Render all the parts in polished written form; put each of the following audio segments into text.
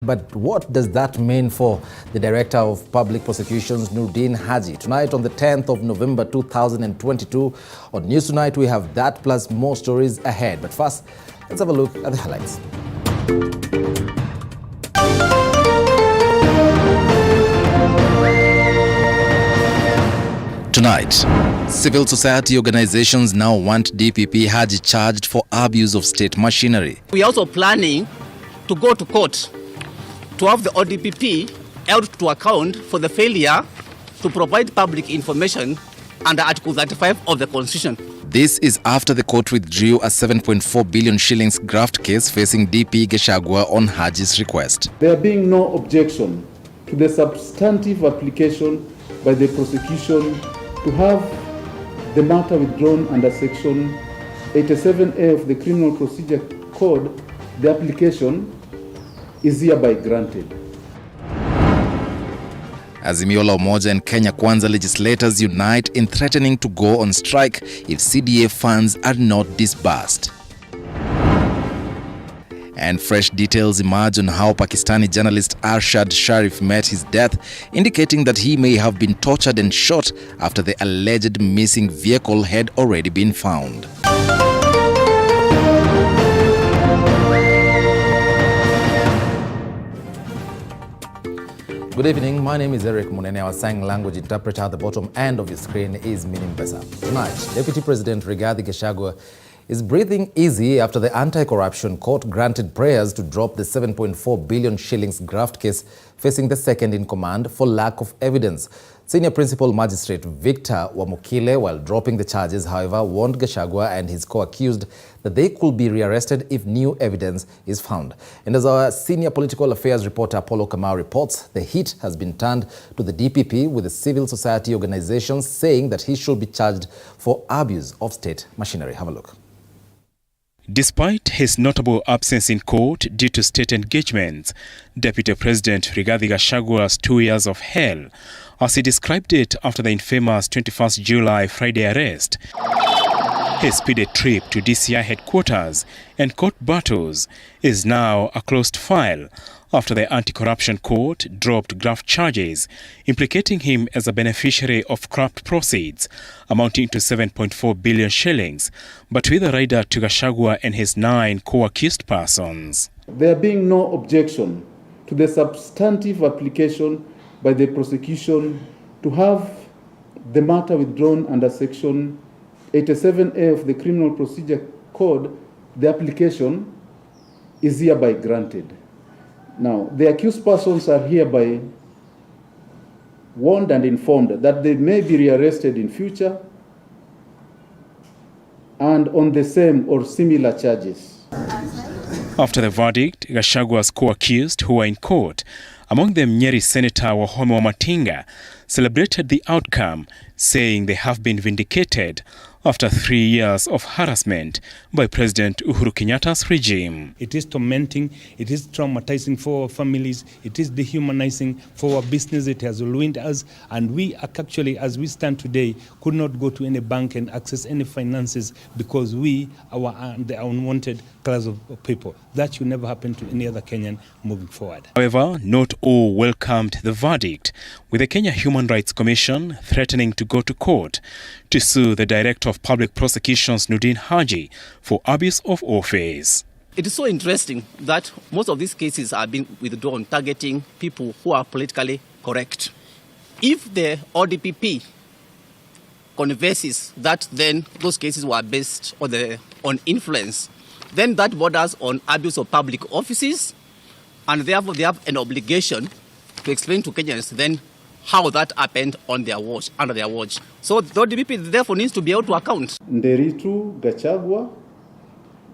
But what does that mean for the Director of Public Prosecutions, Nurdin Haji? Tonight on the 10th of November 2022, on News Tonight, we have that plus more stories ahead. But first, let's have a look at the highlights. Tonight, civil society organizations now want DPP Haji charged for abuse of state machinery. We are also planning to go to court to have the ODPP held to account for the failure to provide public information under Article 35 of the Constitution. This is after the court withdrew a 7.4 billion shillings graft case facing DP Gachagua on Haji's request. There being no objection to the substantive application by the prosecution to have the matter withdrawn under Section 87A of the Criminal Procedure Code, the application is hereby granted. Azimio la Umoja and Kenya Kwanza legislators unite in threatening to go on strike if CDA funds are not disbursed. And fresh details emerge on how Pakistani journalist Arshad Sharif met his death, indicating that he may have been tortured and shot after the alleged missing vehicle had already been found. Good evening, my name is Eric Munene. Our sign language interpreter at the bottom end of your screen is Mombasa. Tonight, Deputy President Rigathi Gachagua is breathing easy after the anti-corruption court granted prayers to drop the 7.4 billion shillings graft case facing the second in command for lack of evidence. Senior Principal Magistrate Victor Wamukile, while dropping the charges, however, warned Gachagua and his co-accused that they could be rearrested if new evidence is found. And as our senior political affairs reporter Paulo Kamau reports, the heat has been turned to the DPP, with the civil society organizations saying that he should be charged for abuse of state machinery. Have a look. Despite his notable absence in court due to state engagements, Deputy President Rigathi Gachagua's 2 years of hell, as he described it after the infamous 21st July Friday arrest, his speedy trip to DCI headquarters and court battles is now a closed file after the anti-corruption court dropped graft charges implicating him as a beneficiary of corrupt proceeds amounting to 7.4 billion shillings, but with a rider to Gachagua and his 9 co-accused persons. There being no objection to the substantive application by the prosecution to have the matter withdrawn under Section 87A of the Criminal Procedure Code, the application is hereby granted. Now, the accused persons are hereby warned and informed that they may be rearrested in future and on the same or similar charges. After the verdict, Gachagua's co-accused who were in court, among them Nyeri Senator Wahome Wamatinga, celebrated the outcome, saying they have been vindicated after 3 years of harassment by President Uhuru Kenyatta's regime. It is tormenting, it is traumatizing for our families, it is dehumanizing for our business, it has ruined us, and we actually, as we stand today, could not go to any bank and access any finances because we are the unwanted class of people. That should never happen to any other Kenyan moving forward. However, not all welcomed the verdict, with the Kenya Human Rights Commission threatening to go to court to sue the Director of Public Prosecutions, Nurdin Haji, for abuse of office. It is so interesting that most of these cases are being withdrawn, targeting people who are politically correct. If the ODPP converses that then those cases were based on influence, then that borders on abuse of public offices, and therefore they have an obligation to explain to Kenyans then how that happened on their watch, under their watch. So the ODPP therefore needs to be able to account. Nderitu Gachagua,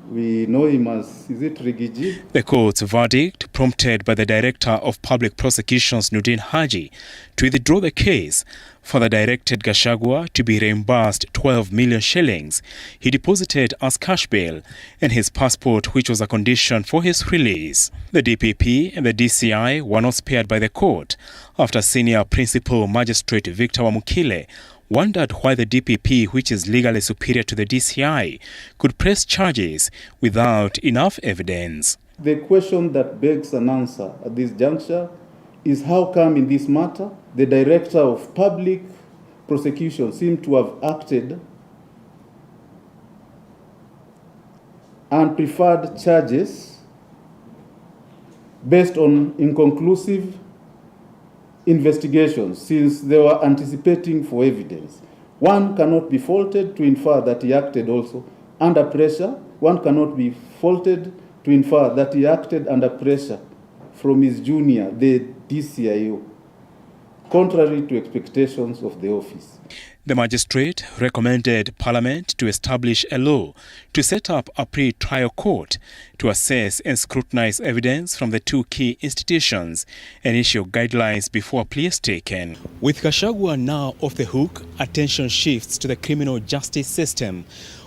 we know him as, is it Rigiji? The court's verdict, prompted by the Director of Public Prosecutions, Nurdin Haji, to withdraw the case, further directed Gachagua to be reimbursed 12 million shillings he deposited as cash bail and his passport, which was a condition for his release. The DPP and the DCI were not spared by the court after Senior Principal Magistrate Victor Wamukile wondered why the DPP, which is legally superior to the DCI, could press charges without enough evidence. The question that begs an answer at this juncture is how come in this matter the Director of Public Prosecution seemed to have acted and preferred charges based on inconclusive investigations, since they were anticipating for evidence. One cannot be faulted to infer that he acted also under pressure. One cannot be faulted to infer that he acted under pressure from his junior, the DCIO, contrary to expectations of the office. The magistrate recommended Parliament to establish a law to set up a pre-trial court to assess and scrutinize evidence from the two key institutions and issue guidelines before a plea is taken. With Gachagua now off the hook, attention shifts to the criminal justice system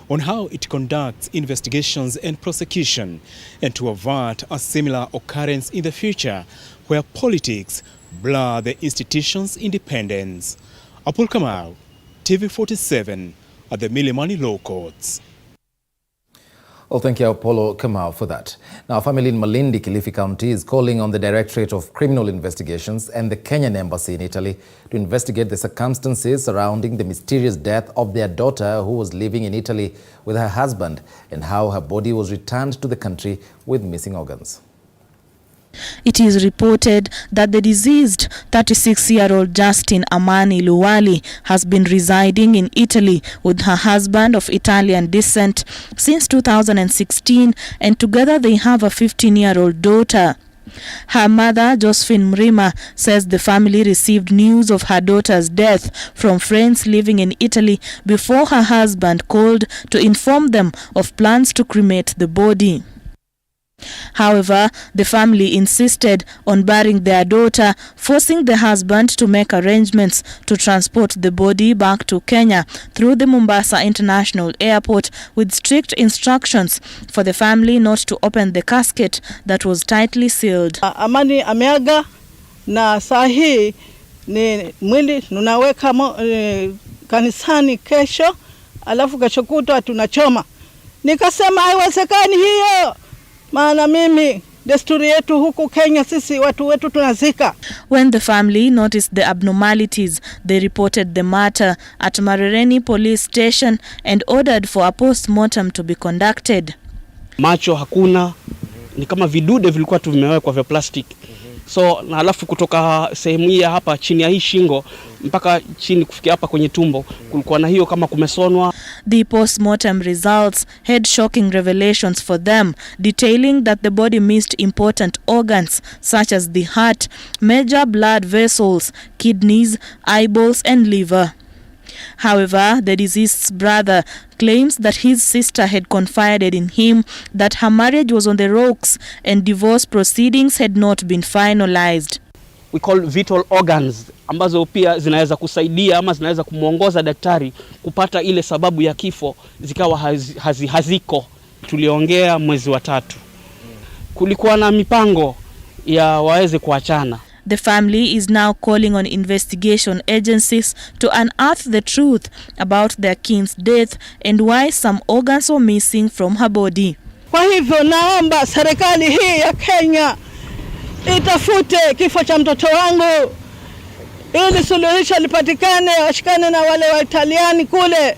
on how it conducts investigations and prosecution, and to avert a similar occurrence in the future where politics blur the institution's independence. Apul Kamau, TV47 at the Milimani Law Courts. Well, thank you, Apollo Kamau, for that. Now, a family in Malindi, Kilifi County, is calling on the Directorate of Criminal Investigations and the Kenyan Embassy in Italy to investigate the circumstances surrounding the mysterious death of their daughter, who was living in Italy with her husband, and how her body was returned to the country with missing organs. It is reported that the deceased 36-year-old Justin Amani Luwali has been residing in Italy with her husband of Italian descent since 2016, and together they have a 15-year-old daughter. Her mother, Josephine Mrima, says the family received news of her daughter's death from friends living in Italy before her husband called to inform them of plans to cremate the body. However, the family insisted on burying their daughter, forcing the husband to make arrangements to transport the body back to Kenya through the Mombasa International Airport, with strict instructions for the family not to open the casket that was tightly sealed. Amani ameaga na saa hii ni mwili tunaweka kanisani kesho, alafu kesho kutwa tunachoma. Nikasema haiwezekani hiyo. Maana mimi desturi yetu huku Kenya, sisi watu wetu tunazika. When the family noticed the abnormalities, they reported the matter at Marereni police station and ordered for a post-mortem to be conducted. Macho hakuna, ni kama vidude vilikuwa tu vimewekwa vya plastic. So na alafu kutoka sehemu hii hapa chini ya hii shingo mpaka chini kufikia hapa kwenye tumbo kulikuwa na hiyo kama kumesonwa. The post-mortem results had shocking revelations for them, detailing that the body missed important organs such as the heart, major blood vessels, kidneys, eyeballs and liver. However, the deceased's brother claims that his sister had confided in him that her marriage was on the rocks and divorce proceedings had not been finalized. We call vital organs, ambazo pia zinaweza kusaidia ama zinaweza kumuongoza daktari kupata ile sababu ya kifo zikawa haziko. Tuliongea mwezi wa 3. Kulikuwa na mipango ya waweze kuachana. The family is now calling on investigation agencies to unearth the truth about their kin's death and why some organs were missing from her body. Kwa hivyo naomba serikali hii ya Kenya itafute kifo cha mtoto wangu ili suluhisho lipatikane, washikane na wale wa Italiani kule,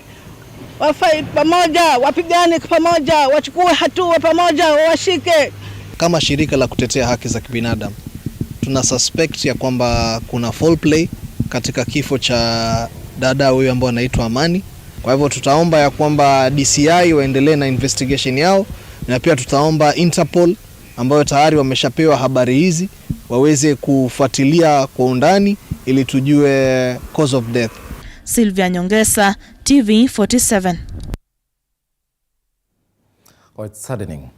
wafai pamoja, wapigane pamoja, wachukue hatua pamoja, washike. Kama shirika la kutetea haki za kibinadamu, tuna suspect ya kwamba kuna foul play katika kifo cha dada huyu ambaye anaitwa Amani. Kwa hivyo tutaomba ya kwamba DCI waendelee na investigation yao, na pia tutaomba Interpol ambayo tayari wameshapewa habari hizi waweze kufuatilia kwa undani ili tujue cause of death. Sylvia Nyongesa, TV47. Oh, it's saddening.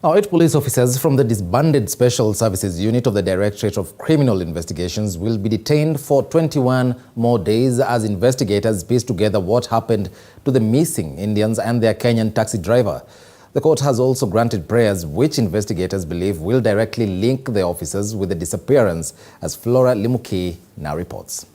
Now, 8 police officers from the disbanded Special Services Unit of the Directorate of Criminal Investigations will be detained for 21 more days as investigators piece together what happened to the missing Indians and their Kenyan taxi driver. The court has also granted prayers which investigators believe will directly link the officers with the disappearance, as Flora Limuki now reports.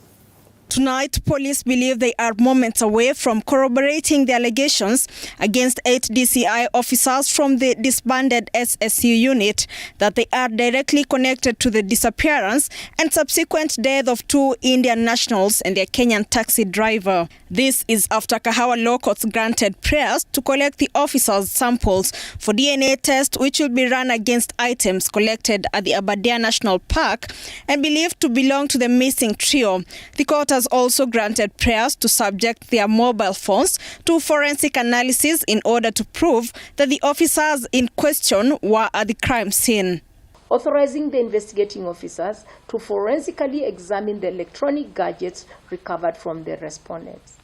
Tonight, police believe they are moments away from corroborating the allegations against 8 DCI officers from the disbanded SSU unit that they are directly connected to the disappearance and subsequent death of 2 Indian nationals and their Kenyan taxi driver. This is after Kahawa Law Courts granted prayers to collect the officers' samples for DNA test, which will be run against items collected at the Aberdare National Park and believed to belong to the missing trio. The court has also granted prayers to subject their mobile phones to forensic analysis in order to prove that the officers in question were at the crime scene. Authorizing the investigating officers to forensically examine the electronic gadgets recovered from the respondents.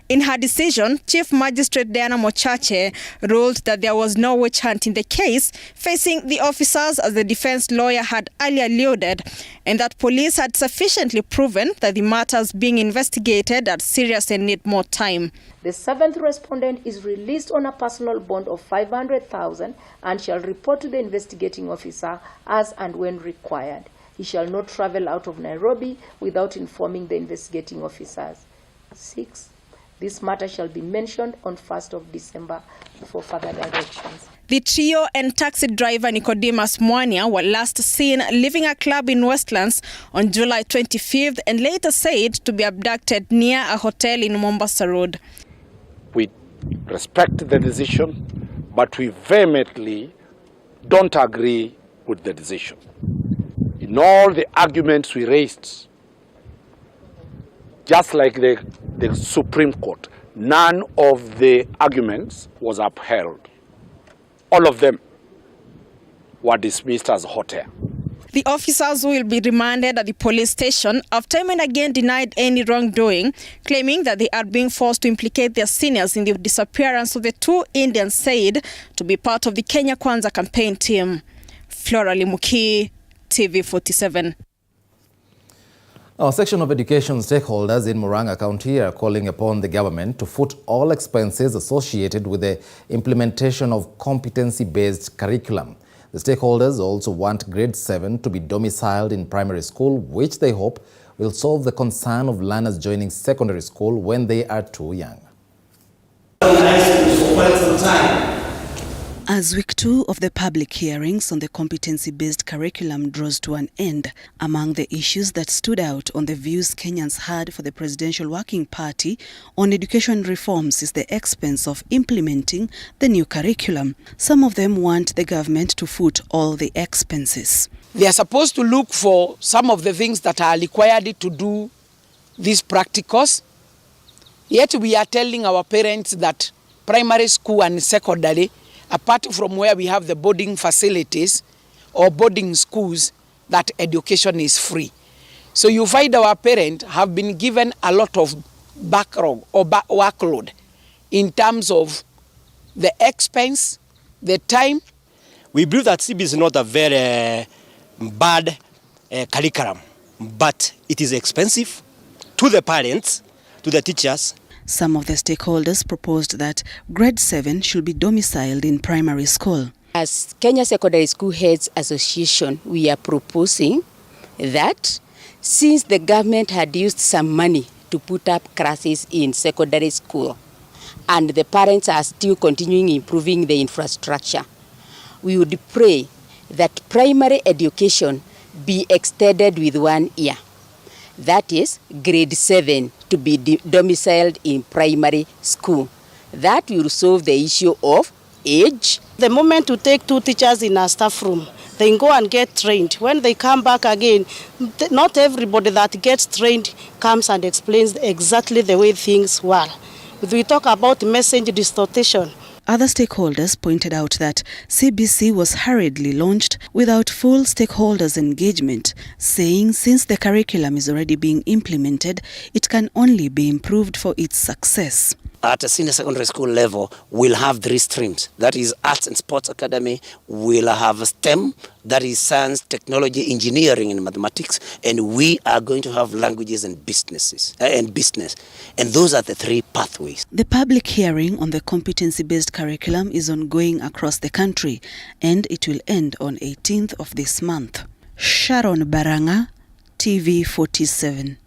In her decision, Chief Magistrate Diana Mochache ruled that there was no witch hunt in the case facing the officers, as the defense lawyer had earlier alluded, and that police had sufficiently proven that the matters being investigated are serious and need more time. The 7th respondent is released on a personal bond of 500,000 and shall report to the investigating officer as and when required. He shall not travel out of Nairobi without informing the investigating officers. 6. This matter shall be mentioned on 1st of December for further directions. The trio and taxi driver Nicodemus Mwania were last seen leaving a club in Westlands on July 25th and later said to be abducted near a hotel in Mombasa Road. We respect the decision, but we vehemently don't agree with the decision. In all the arguments we raised, just like the Supreme Court, none of the arguments was upheld. All of them were dismissed as hot air. The officers will be remanded at the police station have time and again denied any wrongdoing, claiming that they are being forced to implicate their seniors in the disappearance of the 2 Indians said to be part of the Kenya Kwanza campaign team. Flora Limuki, TV47. Our section of education stakeholders in Murang'a County are calling upon the government to foot all expenses associated with the implementation of competency-based curriculum. The stakeholders also want grade 7 to be domiciled in primary school, which they hope will solve the concern of learners joining secondary school when they are too young. As week 2 of the public hearings on the competency-based curriculum draws to an end, among the issues that stood out on the views Kenyans had for the Presidential Working Party on education reforms is the expense of implementing the new curriculum. Some of them want the government to foot all the expenses. They are supposed to look for some of the things that are required to do these practicals. Yet we are telling our parents that primary school and secondary, apart from where we have the boarding facilities or boarding schools, that education is free. So you find our parents have been given a lot of backlog or workload in terms of the expense, the time. We believe that CB is not a very bad curriculum, but it is expensive to the parents, to the teachers. Some of the stakeholders proposed that grade 7 should be domiciled in primary school. As Kenya Secondary School Heads Association, we are proposing that since the government had used some money to put up classes in secondary school and the parents are still continuing improving the infrastructure, we would pray that primary education be extended with 1 year. That is grade 7 to be domiciled in primary school. That will solve the issue of age. The moment you take 2 teachers in a staff room, they go and get trained. When they come back again, not everybody that gets trained comes and explains exactly the way things were. If we talk about message distortion, other stakeholders pointed out that CBC was hurriedly launched without full stakeholders' engagement, saying since the curriculum is already being implemented, it can only be improved for its success. At a senior secondary school level, we'll have 3 streams. That is Arts and Sports Academy. We'll have STEM, that is Science, Technology, Engineering, and Mathematics. And we are going to have languages and business. And those are the 3 pathways. The public hearing on the competency-based curriculum is ongoing across the country, and it will end on 18th of this month. Sharon Baranga, GOtv 47.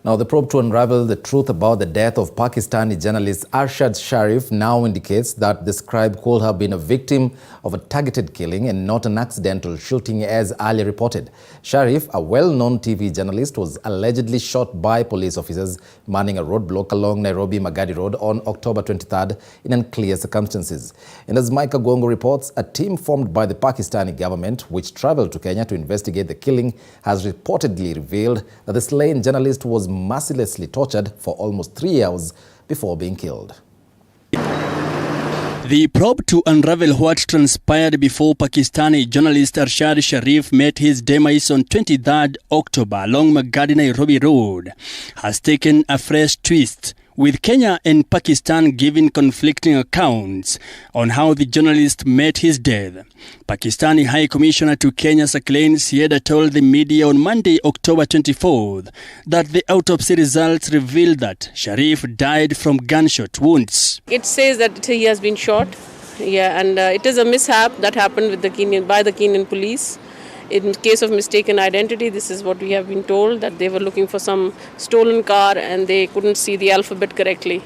Now, the probe to unravel the truth about the death of Pakistani journalist Arshad Sharif now indicates that the scribe could have been a victim of a targeted killing and not an accidental shooting as earlier reported. Sharif, a well-known TV journalist, was allegedly shot by police officers manning a roadblock along Nairobi-Magadi Road on October 23rd in unclear circumstances. And as Micah Gongo reports, a team formed by the Pakistani government, which traveled to Kenya to investigate the killing, has reportedly revealed that the slain journalist was mercilessly tortured for almost 3 hours before being killed. The probe to unravel what transpired before Pakistani journalist Arshad Sharif met his demise on 23rd October along Magadi-Nairobi Road has taken a fresh twist, with Kenya and Pakistan giving conflicting accounts on how the journalist met his death. Pakistani High Commissioner to Kenya Sakleen Sieda told the media on Monday, October 24th, that the autopsy results revealed that Sharif died from gunshot wounds. It says that he has been shot, and it is a mishap that happened with the Kenyan police. In case of mistaken identity, this is what we have been told, that they were looking for some stolen car and they couldn't see the alphabet correctly.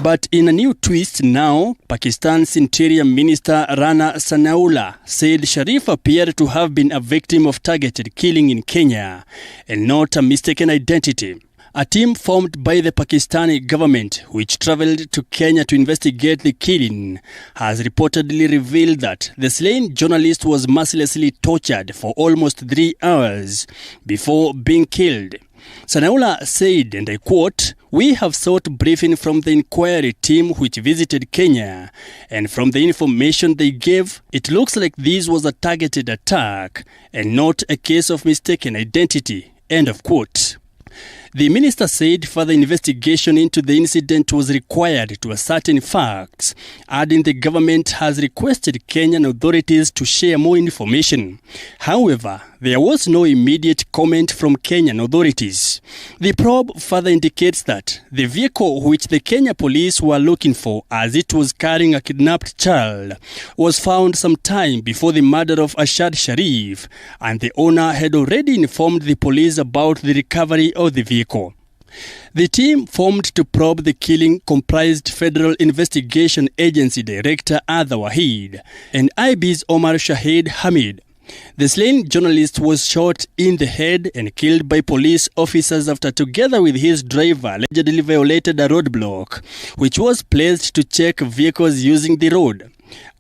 But in a new twist now, Pakistan's Interior Minister Rana Sanaullah said Sharif appeared to have been a victim of targeted killing in Kenya and not a mistaken identity. A team formed by the Pakistani government, which traveled to Kenya to investigate the killing, has reportedly revealed that the slain journalist was mercilessly tortured for almost 3 hours before being killed. Sanaullah said, and I quote, "We have sought briefing from the inquiry team which visited Kenya, and from the information they gave, it looks like this was a targeted attack and not a case of mistaken identity." End of quote. The minister said further investigation into the incident was required to ascertain facts, adding the government has requested Kenyan authorities to share more information. However, there was no immediate comment from Kenyan authorities. The probe further indicates that the vehicle which the Kenya police were looking for as it was carrying a kidnapped child was found some time before the murder of Arshad Sharif, and the owner had already informed the police about the recovery of the vehicle. The team formed to probe the killing comprised Federal Investigation Agency Director Adha Wahid and IB's Omar Shahid Hamid. The slain journalist was shot in the head and killed by police officers after, together with his driver, allegedly violated a roadblock, which was placed to check vehicles using the road.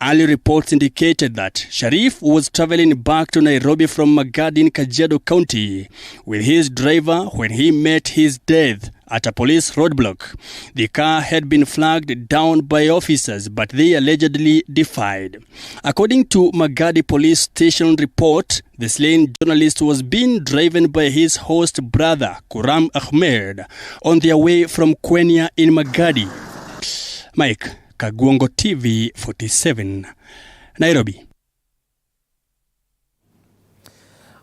Early reports indicated that Sharif was traveling back to Nairobi from Magadi in Kajiado County with his driver when he met his death at a police roadblock. The car had been flagged down by officers, but they allegedly defied. According to Magadi police station report, the slain journalist was being driven by his host brother, Kuram Ahmed, on their way from Kwenya in Magadi. Mike Kagwongo TV 47, Nairobi.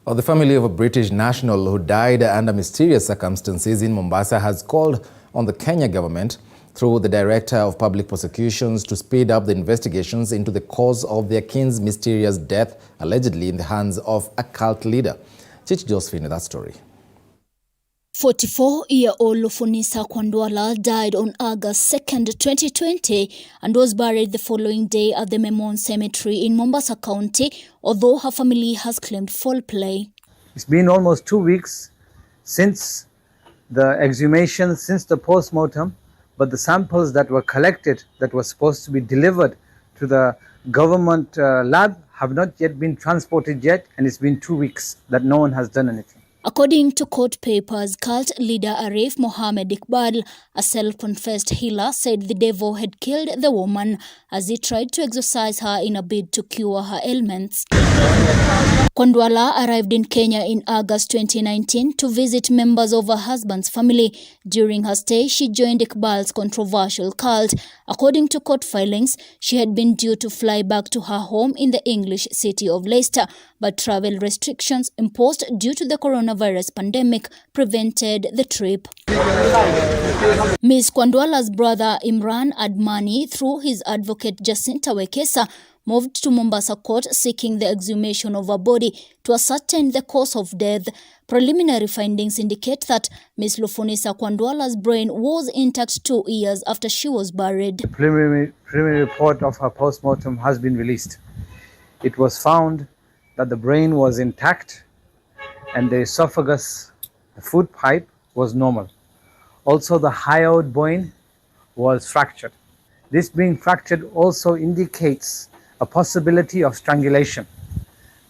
The family of a British national who died under mysterious circumstances in Mombasa has called on the Kenya government through the Director of Public Prosecutions to speed up the investigations into the cause of their kin's mysterious death, allegedly in the hands of a cult leader. Chichi Josephine with that story. 44-year-old Lufunisa Kwandwala died on August 2nd, 2020 and was buried the following day at the Memon Cemetery in Mombasa County, although her family has claimed foul play. It's been almost 2 weeks since the exhumation, since the post-mortem, but the samples that were collected that were supposed to be delivered to the government lab have not yet been transported yet, and it's been 2 weeks that no one has done anything. According to court papers, cult leader Arif Mohammed Iqbal, a self-confessed healer, said the devil had killed the woman as he tried to exorcise her in a bid to cure her ailments. Kwandwala arrived in Kenya in August 2019 to visit members of her husband's family. During her stay, she joined Iqbal's controversial cult. According to court filings, she had been due to fly back to her home in the English city of Leicester, but travel restrictions imposed due to the coronavirus pandemic prevented the trip. Ms. Kwandwala's brother Imran Admani, through his advocate Jacinta Wekesa, moved to Mombasa court seeking the exhumation of her body to ascertain the cause of death. Preliminary findings indicate that Ms. Lufunisa Kwandwala's brain was intact 2 years after she was buried. The preliminary report of her post-mortem has been released. It was found that the brain was intact and the esophagus, the food pipe, was normal. Also, the hyoid bone was fractured. This being fractured also indicates a possibility of strangulation.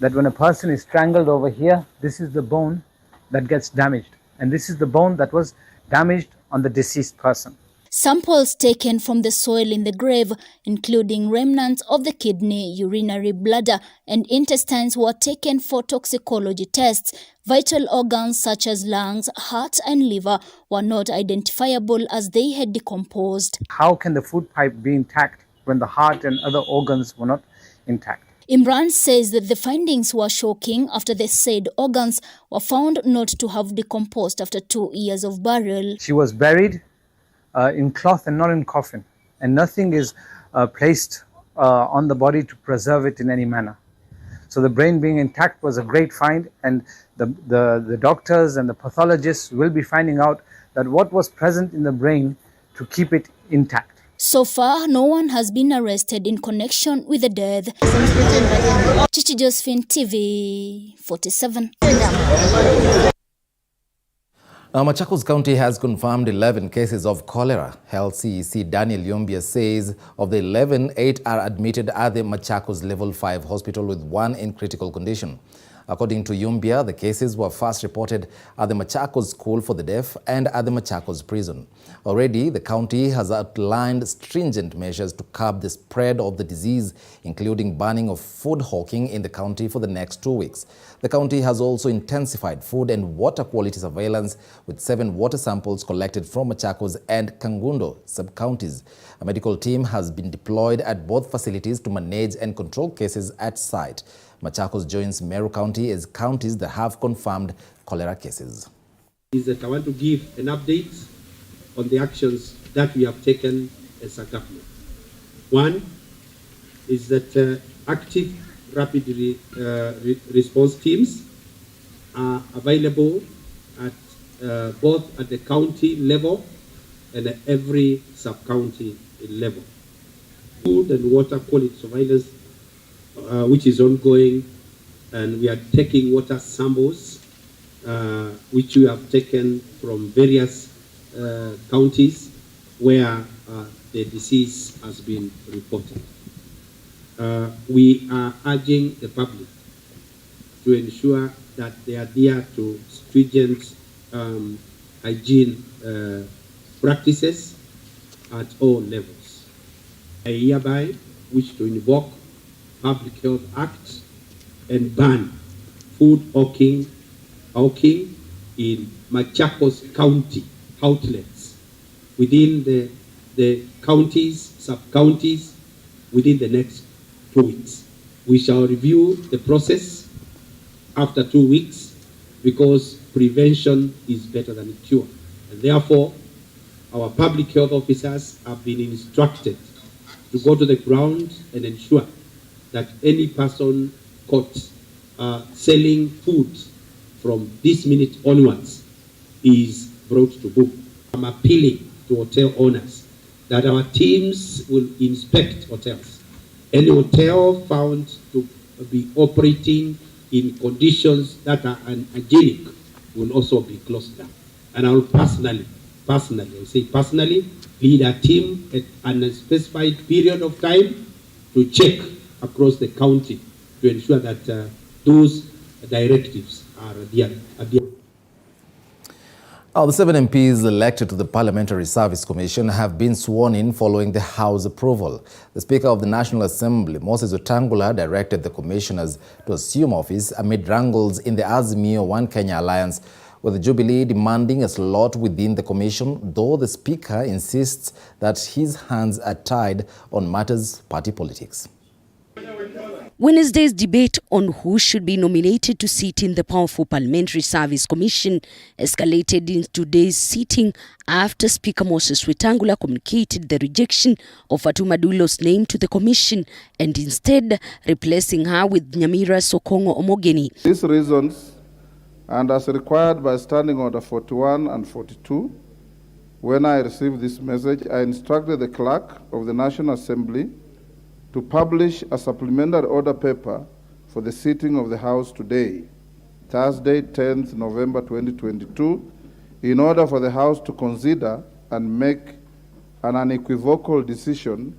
That when a person is strangled over here, this is the bone that gets damaged. And this is the bone that was damaged on the deceased person. Samples taken from the soil in the grave, including remnants of the kidney, urinary bladder, and intestines, were taken for toxicology tests. Vital organs such as lungs, heart, and liver were not identifiable as they had decomposed. How can the food pipe be intact when the heart and other organs were not intact? Imran says that the findings were shocking after the said organs were found not to have decomposed after 2 years of burial. She was buried in cloth and not in coffin, and nothing is placed on the body to preserve it in any manner. So the brain being intact was a great find, and the doctors and the pathologists will be finding out that what was present in the brain to keep it intact. So far, no one has been arrested in connection with the death. Chichi Josephine, TV 47. Now, Machakos County has confirmed 11 cases of cholera. Health CEC Daniel Yombia says of the 11, 8 are admitted at the Machakos Level 5 hospital with 1 in critical condition. According to Yombia, the cases were first reported at the Machakos School for the Deaf and at the Machakos prison. Already, the county has outlined stringent measures to curb the spread of the disease, including banning of food hawking in the county for the next 2 weeks. The county has also intensified food and water quality surveillance with 7 water samples collected from Machakos and Kangundo sub-counties. A medical team has been deployed at both facilities to manage and control cases at site. Machakos joins Meru County as counties that have confirmed cholera cases. Is that I want to give an update on the actions that we have taken as a government. One is that active rapid response teams are available at both at the county level and at every sub-county level. Food and water quality surveillance which is ongoing, and we are taking water samples which we have taken from various counties where the disease has been reported. We are urging the public to ensure that they adhere to stringent hygiene practices at all levels. I hereby wish to invoke Public Health Act and ban food hawking in Machakos County outlets within the counties, sub-counties, within the next 2 weeks. We shall review the process after 2 weeks because prevention is better than cure. And therefore, our public health officers have been instructed to go to the ground and ensure that any person caught selling food from this minute onwards is brought to book. I'm appealing to hotel owners that our teams will inspect hotels. Any hotel found to be operating in conditions that are unhygienic will also be closed down. And I will personally, lead a team at an unspecified period of time to check across the county to ensure that those directives are adhered. Now, the 7 MPs elected to the Parliamentary Service Commission have been sworn in following the House approval. The Speaker of the National Assembly, Moses Wetangula, directed the commissioners to assume office amid wrangles in the Azimio One Kenya alliance, with the Jubilee demanding a slot within the commission, though the Speaker insists that his hands are tied on matters party politics. Wednesday's debate on who should be nominated to sit in the powerful Parliamentary Service Commission escalated in today's sitting after Speaker Moses Wetangula communicated the rejection of Fatuma Dulo's name to the commission and instead replacing her with Nyamira Sokongo Omogeni. These reasons, and as required by Standing Order 41 and 42, when I received this message, I instructed the clerk of the National Assembly to publish a supplementary order paper for the sitting of the House today, Thursday, 10th November 2022, in order for the House to consider and make an unequivocal decision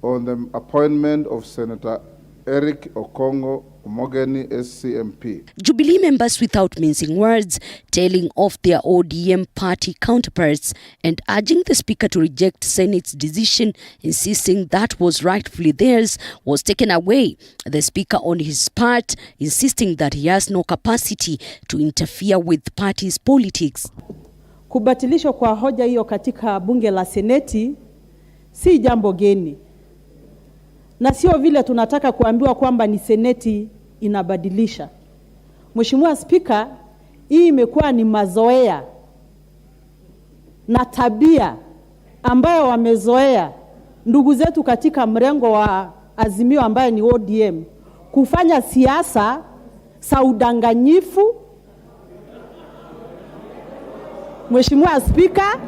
on the appointment of Senator Eric Okongo Omogeni, SCMP. Jubilee members, without mincing words, telling off their ODM party counterparts and urging the Speaker to reject Senate's decision, insisting that was rightfully theirs, was taken away. The Speaker, on his part, insisting that he has no capacity to interfere with party's politics. Kubatilishwa kwa hoja hiyo katika bunge la Seneti si jambo geni. Na sio vile tunataka kuambiwa kwamba ni Seneti inabadilisha. Mheshimiwa Spika, hii imekuwa ni mazoea na tabia ambayo wamezoea ndugu zetu katika mrengo wa Azimio ambaye ni ODM kufanya siasa za udanganyifu. Mheshimiwa Spika,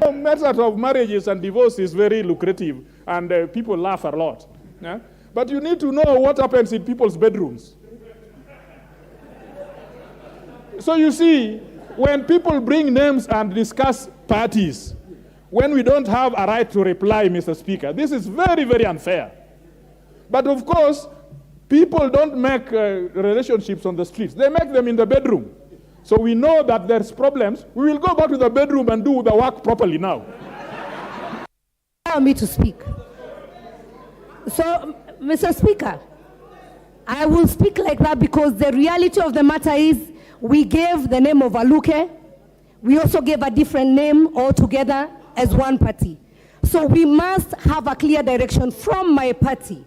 the method of marriages and divorce is very lucrative and people laugh a lot. Yeah? But you need to know what happens in people's bedrooms. So you see, when people bring names and discuss parties, when we don't have a right to reply, Mr. Speaker, this is very, very unfair. But of course, people don't make relationships on the streets. They make them in the bedroom. So we know that there's problems. We will go back to the bedroom and do the work properly now. Allow me to speak. So, Mr. Speaker, I will speak like that because the reality of the matter is we gave the name of Aluke. We also gave a different name altogether as one party. So we must have a clear direction from my party.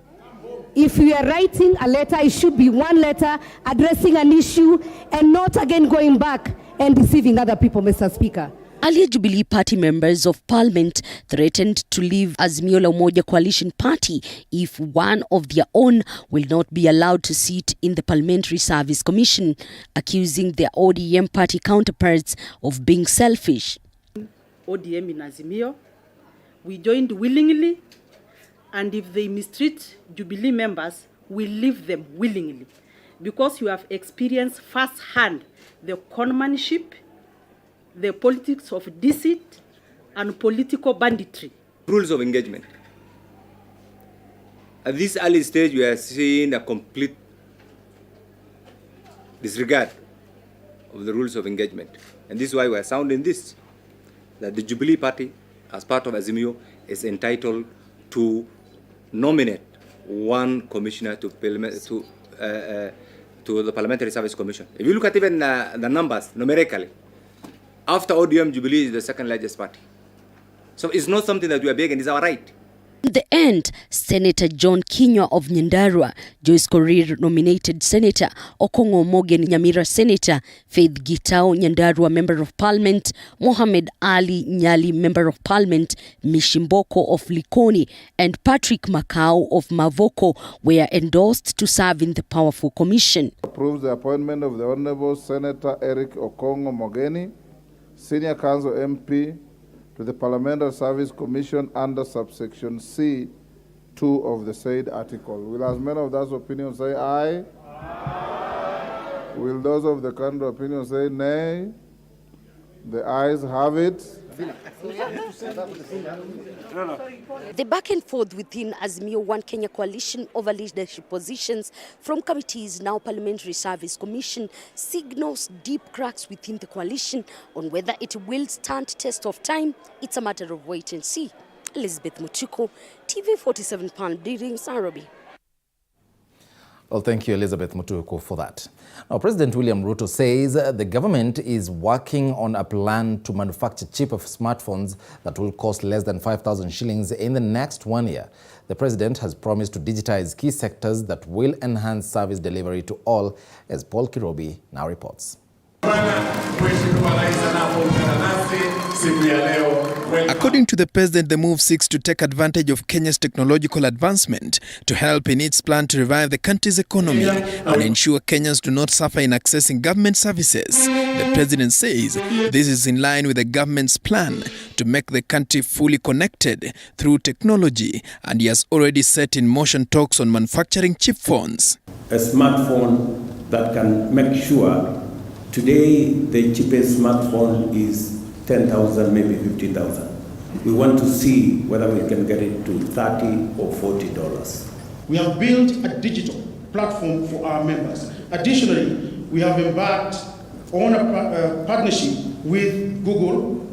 If we are writing a letter, it should be one letter addressing an issue and not again going back and deceiving other people, Mr. Speaker. Earlier, Jubilee Party members of Parliament threatened to leave Azimio la Umoja Coalition Party if one of their own will not be allowed to sit in the Parliamentary Service Commission, accusing their ODM party counterparts of being selfish. ODM in Azimio, we joined willingly, and if they mistreat Jubilee members, we leave them willingly, because you have experienced firsthand the conmanship, the politics of deceit, and political banditry. Rules of engagement. At this early stage, we are seeing a complete disregard of the rules of engagement. And this is why we are sounding this, that the Jubilee Party, as part of Azimio, is entitled to nominate one commissioner to the Parliamentary Service Commission. If you look at even the numbers numerically, after ODM, Jubilee is the second largest party. So it's not something that we are begging, it's our right. In the end, Senator John Kinyua of Nyandarua, Joyce Korir nominated Senator Okongo Omogeni Nyamira Senator, Faith Gitao Nyandarua Member of Parliament, Mohamed Ali Nyali Member of Parliament, Mishimboko of Likoni, and Patrick Makau of Mavoko were endorsed to serve in the powerful commission. Approves the appointment of the Honorable Senator Eric Okongo Omogeni, Senior Council MP, to the Parliamentary Service Commission under subsection C2 of the said article. Will as many of those opinions say aye? Aye. Will those of the contrary opinion say nay? The ayes have it. The back and forth within Azimio One Kenya coalition over leadership positions from committees, now Parliamentary Service Commission, signals deep cracks within the coalition. On whether it will stand test of time, it's a matter of wait and see. Elizabeth Mutuko, TV 47 Palm Readings, Nairobi. Well, thank you, Elizabeth Mutuku, for that. Now, President William Ruto says the government is working on a plan to manufacture cheaper smartphones that will cost less than 5,000 shillings in the next 1 year. The president has promised to digitize key sectors that will enhance service delivery to all, as Paul Kirobi now reports. According to the president, the move seeks to take advantage of Kenya's technological advancement to help in its plan to revive the country's economy and ensure Kenyans do not suffer in accessing government services. The president says this is in line with the government's plan to make the country fully connected through technology, and he has already set in motion talks on manufacturing cheap phones. A smartphone that can make sure today the cheapest smartphone is 10,000, maybe 50,000. We want to see whether we can get it to $30 or $40. We have built a digital platform for our members. Additionally, we have embarked on a partnership with Google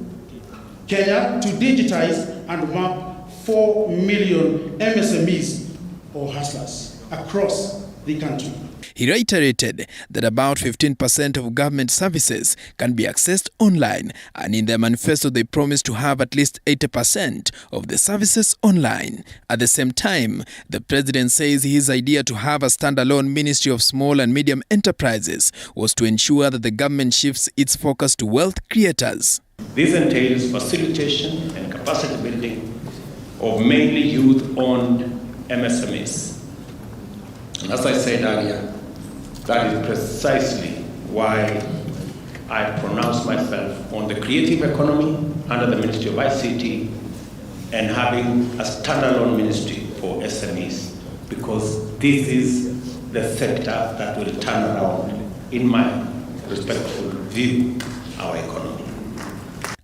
Kenya to digitize and map 4 million MSMEs or hustlers across the country. He reiterated that about 15% of government services can be accessed online, and in their manifesto they promised to have at least 80% of the services online. At the same time, the president says his idea to have a standalone Ministry of Small and Medium Enterprises was to ensure that the government shifts its focus to wealth creators. This entails facilitation and capacity building of mainly youth-owned MSMEs. And as I said earlier, that is precisely why I pronounced myself on the creative economy under the Ministry of ICT and having a standalone ministry for SMEs, because this is the sector that will turn around, in my respectful view, our economy.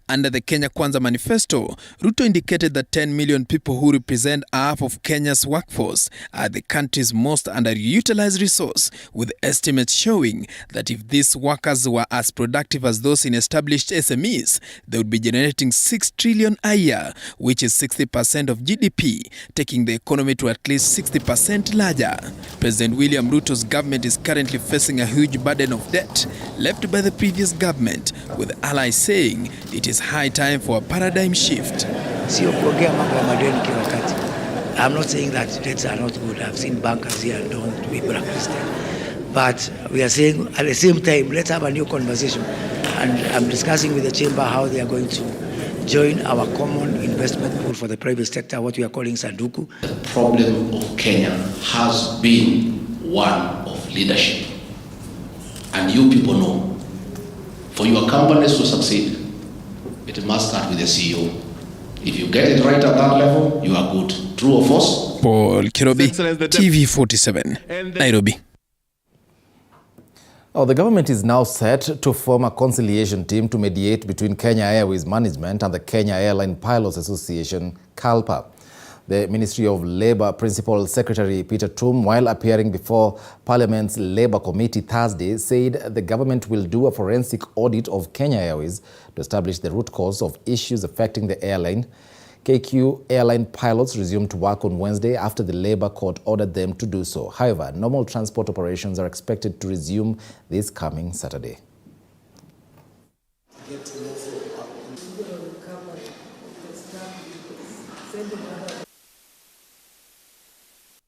Under the Kenya Kwanza manifesto, Ruto indicated that 10 million people who represent half of Kenya's workforce are the country's most underutilized resource, with estimates showing that if these workers were as productive as those in established SMEs, they would be generating 6 trillion a year, which is 60% of GDP, taking the economy to at least 60% larger. President William Ruto's government is currently facing a huge burden of debt left by the previous government, with allies saying it is high time for a paradigm shift. I'm not saying that debts are not good. I've seen bankers here don't be blacklisted. But we are saying at the same time, let's have a new conversation. And I'm discussing with the chamber how they are going to join our common investment pool for the private sector, what we are calling Sanduku. The problem of Kenya has been one of leadership. And you people know, for your companies to succeed, it must start with the CEO. If you get it right at that level, you are good. True or false? Paul Kirobi, TV47, Nairobi. Oh, the government is now set to form a conciliation team to mediate between Kenya Airways management and the Kenya Airline Pilots Association, KALPA. The Ministry of Labour Principal Secretary Peter Tum, while appearing before Parliament's Labour Committee Thursday, said the government will do a forensic audit of Kenya Airways to establish the root cause of issues affecting the airline. KQ airline pilots resumed to work on Wednesday after the Labour Court ordered them to do so. However, normal transport operations are expected to resume this coming Saturday.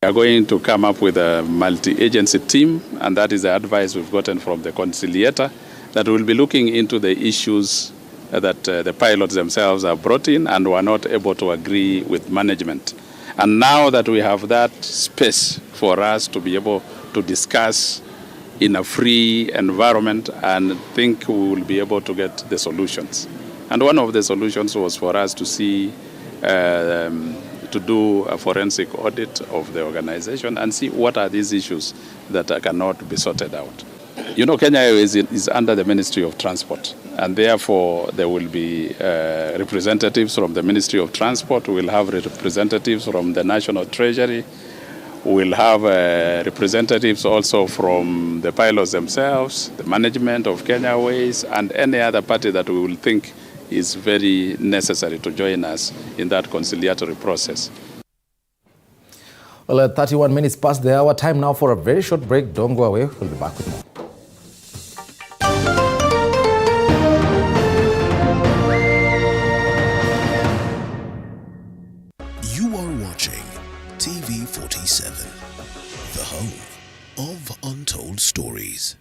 We are going to come up with a multi-agency team, and that is the advice we've gotten from the conciliator, that will be looking into the issues that the pilots themselves have brought in and were not able to agree with management. And now that we have that space for us to be able to discuss in a free environment, and think we will be able to get the solutions. And one of the solutions was for us to see to do a forensic audit of the organization and see what are these issues that cannot be sorted out. You know, Kenya Airways is under the Ministry of Transport, and therefore there will be representatives from the Ministry of Transport. We'll have representatives from the National Treasury. We'll have representatives also from the pilots themselves, the management of Kenya Airways, and any other party that we will think is very necessary to join us in that conciliatory process. Well, at 31 minutes past the hour, time now for a very short break. Don't go away. We'll be back with more. You are watching TV47, the home of untold stories.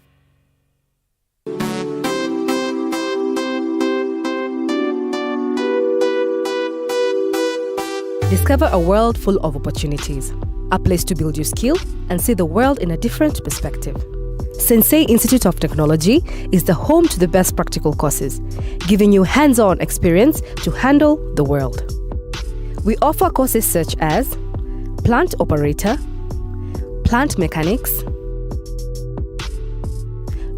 Discover a world full of opportunities, a place to build your skill and see the world in a different perspective. Sensei Institute of Technology is the home to the best practical courses, giving you hands-on experience to handle the world. We offer courses such as plant operator, plant mechanics,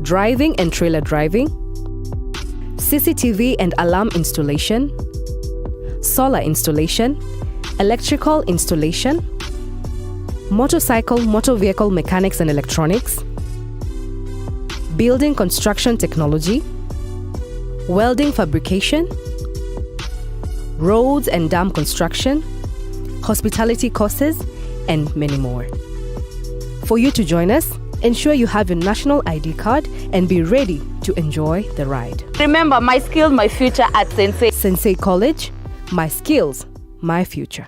driving and trailer driving, CCTV and alarm installation, solar installation, electrical installation, motor vehicle mechanics and electronics, building construction technology, welding fabrication, roads and dam construction, hospitality courses, and many more. For you to join us, ensure you have your national ID card and be ready to enjoy the ride. Remember, my skills, my future at Sensei. Sensei College, my skills, my future.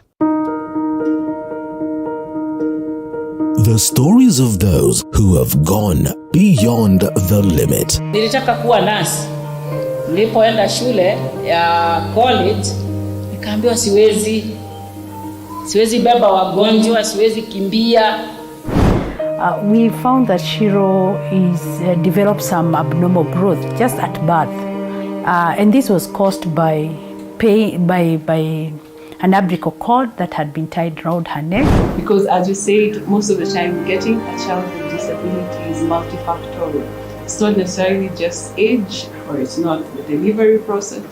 The stories of those who have gone beyond the limit. Nilitaka kuwa nurse. Nilipoenda shule ya college, nikaambiwa siwezi beba wagonjwa, siwezi kimbia. We found that Shiro is developed some abnormal growth just at birth, and this was caused by an umbilical cord that had been tied around her neck. Because as you said, most of the time getting a child with disability is multifactorial. It's not necessarily just age, or it's not the delivery process.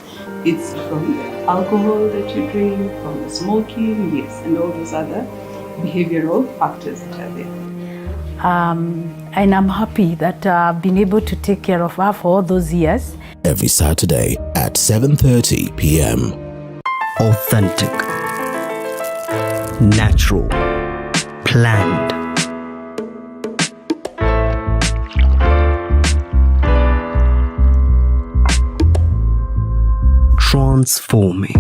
It's from the alcohol that you drink, from the smoking, yes, and all those other behavioral factors that are there. And I'm happy that I've been able to take care of her for all those years. Every Saturday at 7:30 p.m. Authentic, natural, planned. Transforming.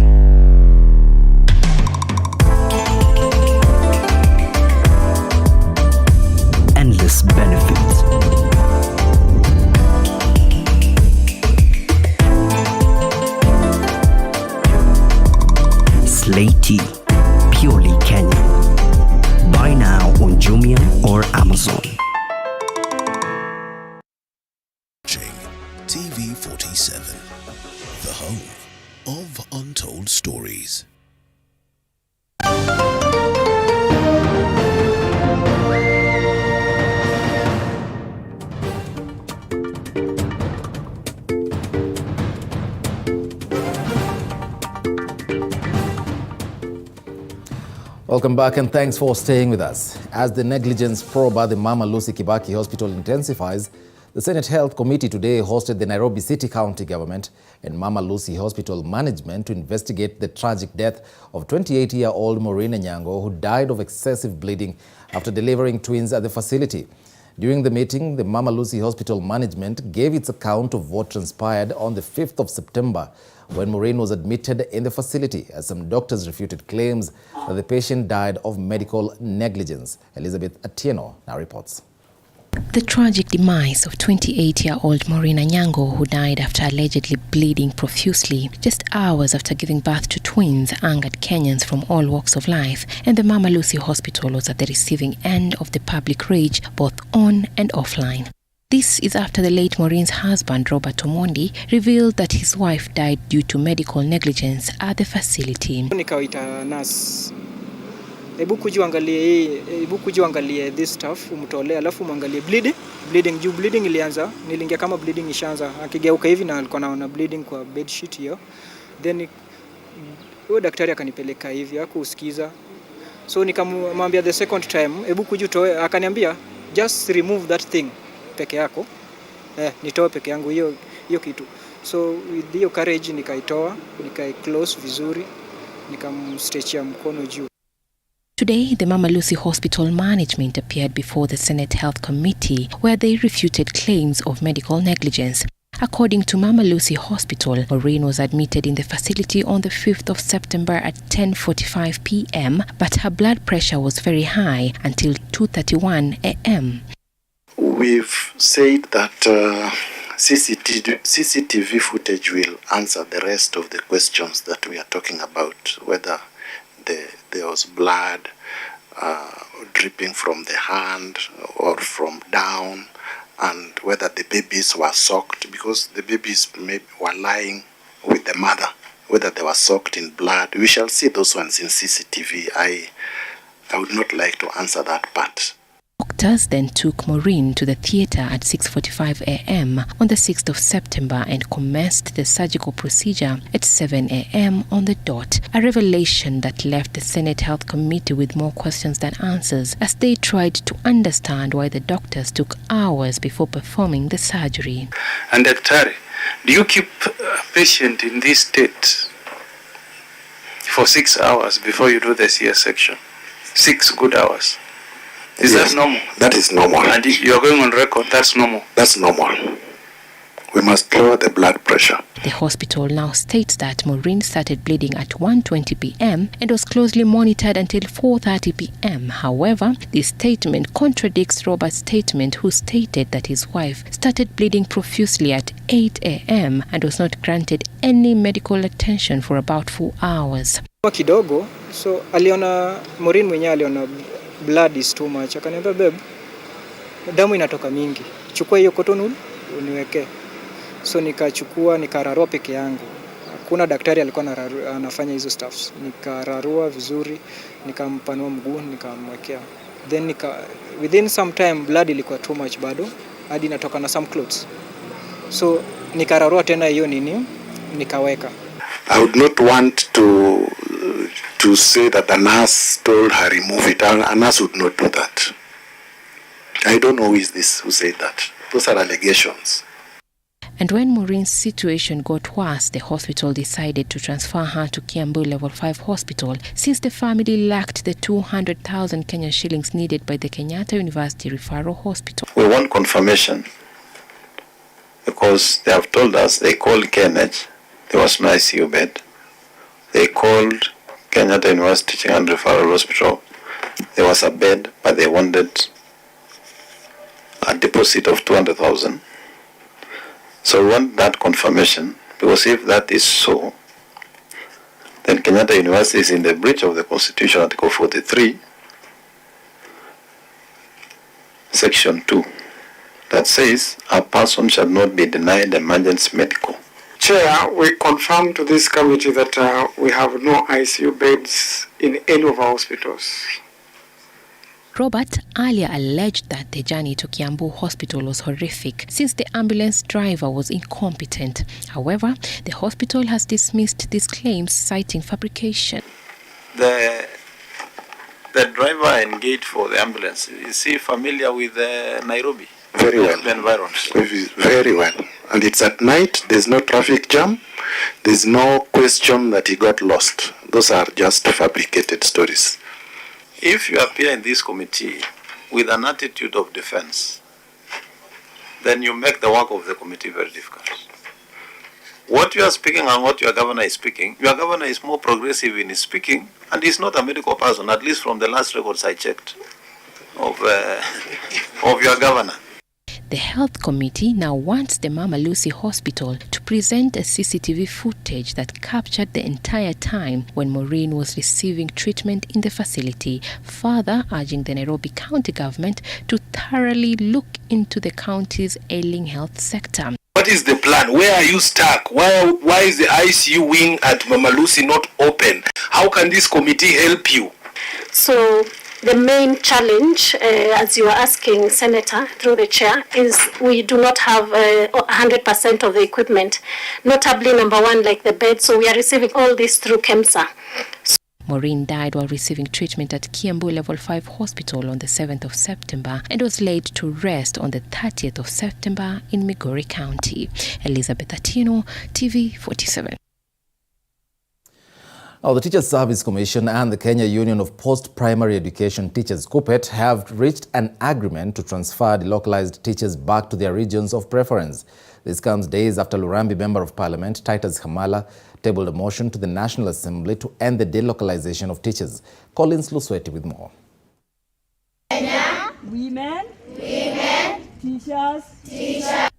Endless benefits. Slaty, purely Kenyan. Buy now on Jumia or Amazon. TV47, the home of untold stories. Welcome back and thanks for staying with us. As the negligence probe at the Mama Lucy Kibaki Hospital intensifies, the Senate Health Committee today hosted the Nairobi City County Government and Mama Lucy Hospital management to investigate the tragic death of 28-year-old Maureen Nyango, who died of excessive bleeding after delivering twins at the facility. During the meeting, the Mama Lucy Hospital management gave its account of what transpired on the 5th of September when Maureen was admitted in the facility, as some doctors refuted claims that the patient died of medical negligence. Elizabeth Atieno now reports. The tragic demise of 28-year-old Maureen Nyango, who died after allegedly bleeding profusely just hours after giving birth to twins, angered Kenyans from all walks of life, and the Mama Lucy Hospital was at the receiving end of the public rage, both on and offline. This is after the late Maureen's husband, Robert Omondi, revealed that his wife died due to medical negligence at the facility. Nikawaita nurse, hebu kuja angalie this stuff, umtolee, alafu muangalie bleeding juu bleeding ilianza, nilingia kama bleeding ishaanza, akigeuka hivi na alikuwa anaona bleeding kwa bed sheet hiyo. Then huyo daktari akanipeleka hivi, hakusikiza. So nikamwambia the second time, hebu kuja utoe, akaniambia just remove that thing peke yako. Nitoe peke yangu hiyo kitu. So with hiyo courage nikaitoa, nikai close vizuri, nikamstretchia mkono juu. Today, the Mama Lucy Hospital management appeared before the Senate Health Committee, where they refuted claims of medical negligence. According to Mama Lucy Hospital, Maureen was admitted in the facility on the 5th of September at 10:45 p.m., but her blood pressure was very high until 2:31 a.m. We've said that CCTV footage will answer the rest of the questions that we are talking about, whether there was blood dripping from the hand or from down, and whether the babies were soaked, because the babies were lying with the mother, whether they were soaked in blood. We shall see those ones in CCTV. I would not like to answer that part. Doctors then took Maureen to the theatre at 6:45 a.m. on the 6th of September and commenced the surgical procedure at 7 a.m. on the dot, a revelation that left the Senate Health Committee with more questions than answers as they tried to understand why the doctors took hours before performing the surgery. And Dr. do you keep a patient in this state for 6 hours before you do the CS section? 6 good hours. Is that normal? That is normal. And if you are going on record, that's normal? That's normal. We must lower the blood pressure. The hospital now states that Maureen started bleeding at 1:20 p.m. and was closely monitored until 4:30 p.m. However, this statement contradicts Robert's statement, who stated that his wife started bleeding profusely at 8 a.m. and was not granted any medical attention for about 4 hours. Kidogo, so aliona Maureen mwenyewe aliona blood is too much. Akaniambia, babe, damu inatoka mingi. Chukua hiyo cotton wool uniweke. So nikachukua, nikararua peke yangu. Hakuna daktari alikuwa anafanya hizo stuffs. Nikararua vizuri, nikampanua mguu, nikamwekea. Then within some time blood ilikuwa too much bado, hadi inatoka na some clothes. So nikararua tena hiyo nini, nikaweka. I would not want to say that the nurse told her remove it. A nurse would not do that. I don't know who is this who said that. Those are allegations. And when Maureen's situation got worse, the hospital decided to transfer her to Kiambu Level 5 Hospital, since the family lacked the 200,000 Kenyan shillings needed by the Kenyatta University Referral Hospital. We want confirmation, because they have told us they called KNH, there was no ICU bed. They called Kenyatta University Teaching and Referral Hospital, there was a bed, but they wanted a deposit of 200,000. So we want that confirmation, because if that is so, then Kenyatta University is in the breach of the Constitution, Article 43, Section 2, that says a person shall not be denied emergency medical. Chair, we confirm to this committee that we have no ICU beds in any of our hospitals. Robert earlier alleged that the journey to Kiambu Hospital was horrific since the ambulance driver was incompetent. However, the hospital has dismissed these claims, citing fabrication. The driver engaged for the ambulance, is he familiar with Nairobi? Very well. The environs? Very well. And it's at night, there's no traffic jam, there's no question that he got lost. Those are just fabricated stories. If you appear in this committee with an attitude of defense, then you make the work of the committee very difficult. What you are speaking and what your governor is speaking, your governor is more progressive in his speaking, and he's not a medical person, at least from the last records I checked of your governor. The Health Committee now wants the Mama Lucy Hospital to present a CCTV footage that captured the entire time when Maureen was receiving treatment in the facility, further urging the Nairobi County government to thoroughly look into the county's ailing health sector. What is the plan? Where are you stuck? Why is the ICU wing at Mama Lucy not open? How can this committee help you? So the main challenge, as you are asking, Senator, through the chair, is we do not have 100% of the equipment, notably number one, like the bed. So we are receiving all this through KEMSA. Maureen died while receiving treatment at Kiambu Level 5 Hospital on the 7th of September and was laid to rest on the 30th of September in Migori County. Elizabeth Atino, TV 47. The Teachers Service Commission and the Kenya Union of Post-Primary Education Teachers (GOpet) have reached an agreement to transfer delocalized teachers back to their regions of preference. This comes days after Lurambi Member of Parliament Titus Hamala tabled a motion to the National Assembly to end the delocalization of teachers. Collins Lusweti with more. Women, teachers.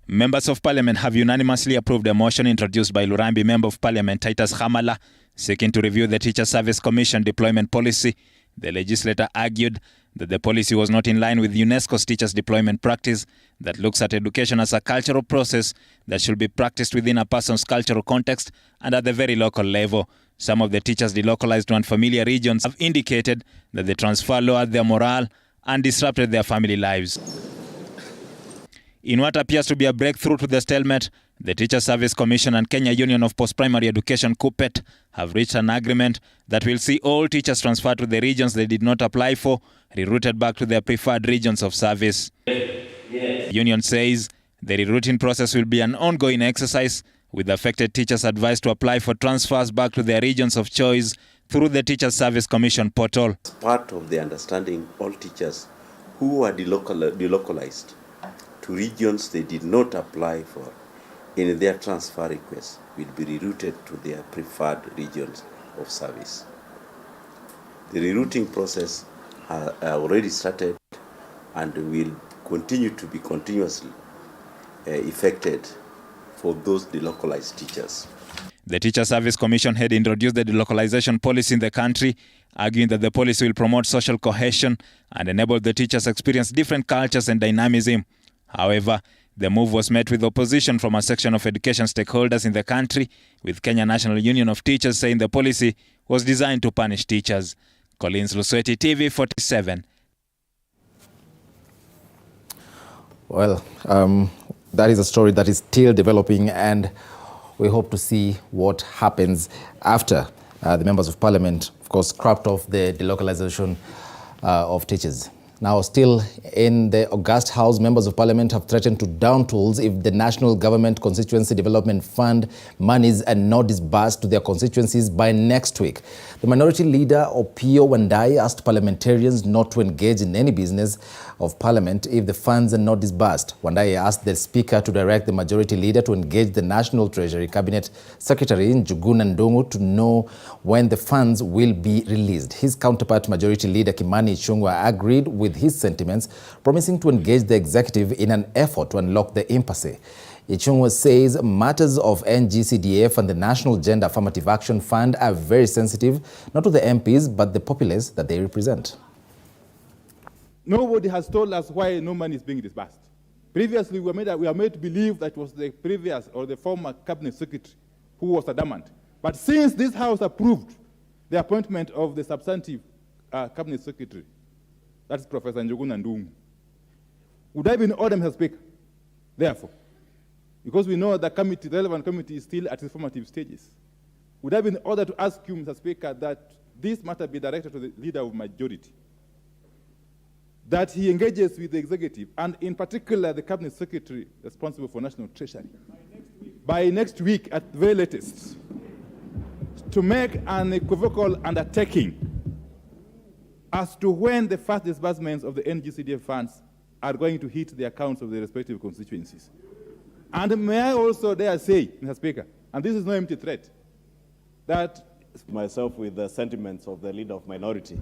Members of Parliament have unanimously approved a motion introduced by Lurambi Member of Parliament Titus Hamala seeking to review the Teachers Service Commission deployment policy. The legislator argued that the policy was not in line with UNESCO's teachers deployment practice that looks at education as a cultural process that should be practiced within a person's cultural context and at the very local level. Some of the teachers delocalized to unfamiliar regions have indicated that the transfer lowered their morale and disrupted their family lives. In what appears to be a breakthrough to the stalemate, the Teachers Service Commission and Kenya Union of Post-Primary Education (GOpet) have reached an agreement that will see all teachers transferred to the regions they did not apply for, rerouted back to their preferred regions of service. The union says the rerouting process will be an ongoing exercise, with affected teachers advised to apply for transfers back to their regions of choice through the Teachers Service Commission portal. As part of the understanding, all teachers who are delocalized to regions they did not apply for in their transfer requests will be rerouted to their preferred regions of service. The rerouting process has already started and will continue to be continuously effected for those delocalized teachers. The Teachers Service Commission had introduced the delocalization policy in the country, arguing that the policy will promote social cohesion and enable the teachers to experience different cultures and dynamism. However, the move was met with opposition from a section of education stakeholders in the country, with Kenya National Union of Teachers saying the policy was designed to punish teachers. Collins Lusweti, TV 47. Well, that is a story that is still developing, and we hope to see what happens after the members of Parliament, of course, scrapped off the delocalization of teachers. Now, still in the August House, members of Parliament have threatened to down tools if the National Government Constituency Development Fund monies are not disbursed to their constituencies by next week. The Minority Leader, Opiyo Wandayi, asked parliamentarians not to engage in any business of Parliament if the funds are not disbursed. Wandayi asked the Speaker to direct the Majority Leader to engage the National Treasury Cabinet Secretary Njuguna Ndung'u to know when the funds will be released. His counterpart, Majority Leader Kimani Ichung'wah, agreed with his sentiments, promising to engage the executive in an effort to unlock the impasse. Ichung'wah says matters of NGCDF and the National Gender Affirmative Action Fund are very sensitive, not to the MPs, but the populace that they represent. Nobody has told us why no money is being disbursed. Previously, we are made to believe that it was the previous or the former cabinet secretary who was adamant. But since this House approved the appointment of the substantive cabinet secretary, that's Professor Njuguna Ndung'u, would I be in order, Mr. Speaker? Therefore, because we know the committee, the relevant committee is still at its formative stages, would I be in order to ask you, Mr. Speaker, that this matter be directed to the Leader of Majority, that he engages with the executive, and in particular the cabinet secretary responsible for National Treasury, by next week at the very latest, to make an equivocal undertaking as to when the first disbursements of the NGCDF funds are going to hit the accounts of the respective constituencies. And may I also dare say, Mr. Speaker, and this is no empty threat, that myself with the sentiments of the Leader of Minority,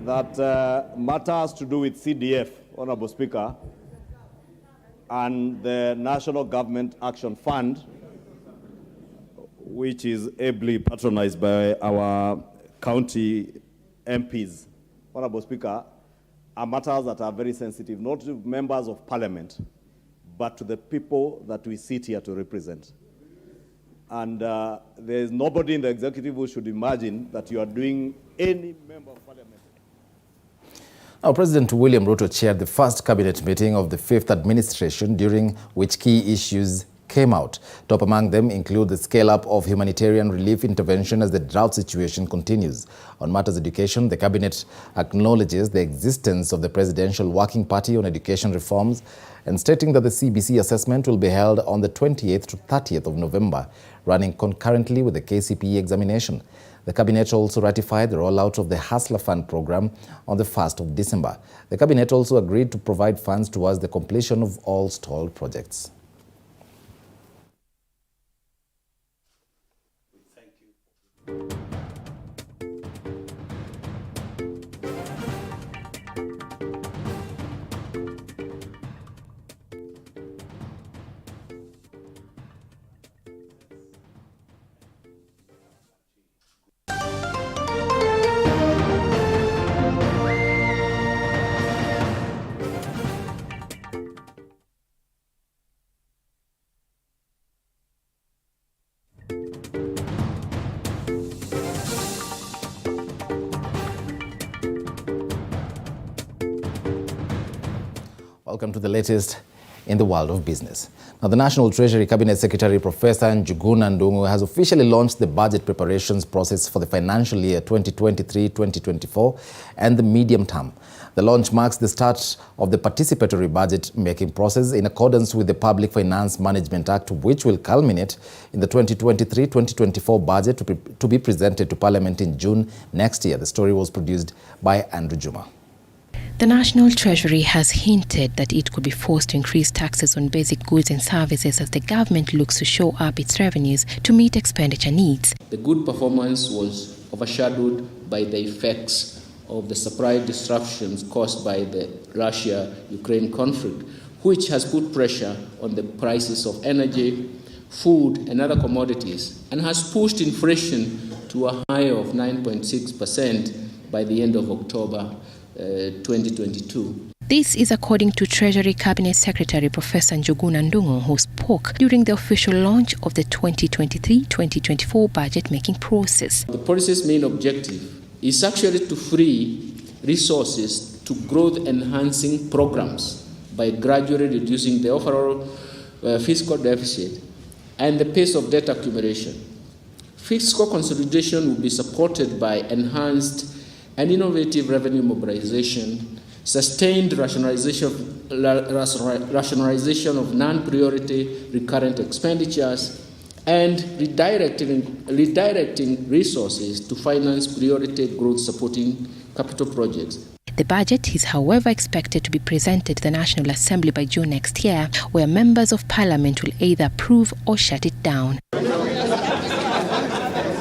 that matters to do with CDF, Honorable Speaker, and the National Government Action Fund, which is ably patronized by our county MPs, Honorable Speaker, are matters that are very sensitive, not to members of Parliament, but to the people that we sit here to represent. And there is nobody in the executive who should imagine that you are doing any member of Parliament. Now, President William Ruto chaired the first cabinet meeting of the 5th administration, during which key issues came out. Top among them include the scale-up of humanitarian relief intervention as the drought situation continues. On matters education, the cabinet acknowledges the existence of the Presidential Working Party on Education Reforms and stating that the CBC assessment will be held on the 28th to 30th of November, running concurrently with the KCPE examination. The Cabinet also ratified the rollout of the Hustler Fund program on the 1st of December. The Cabinet also agreed to provide funds towards the completion of all stalled projects. Welcome to the latest in the world of business. Now, the National Treasury Cabinet Secretary Professor Njuguna Ndung'u has officially launched the budget preparations process for the financial year 2023-2024 and the medium term. The launch marks the start of the participatory budget-making process in accordance with the Public Finance Management Act, which will culminate in the 2023-2024 budget to be presented to Parliament in June next year. The story was produced by Andrew Juma. The National Treasury has hinted that it could be forced to increase taxes on basic goods and services as the government looks to shore up its revenues to meet expenditure needs. The good performance was overshadowed by the effects of the supply disruptions caused by the Russia-Ukraine conflict, which has put pressure on the prices of energy, food and other commodities, and has pushed inflation to a high of 9.6% by the end of October 2022. This is according to Treasury Cabinet Secretary Professor Njuguna Ndung'u, who spoke during the official launch of the 2023-2024 budget-making process. The policy's main objective is actually to free resources to growth-enhancing programs by gradually reducing the overall fiscal deficit and the pace of debt accumulation. Fiscal consolidation will be supported by enhanced and innovative revenue mobilization, sustained rationalization of non-priority recurrent expenditures, and redirecting resources to finance priority growth-supporting capital projects. The budget is, however, expected to be presented to the National Assembly by June next year, where members of Parliament will either approve or shut it down.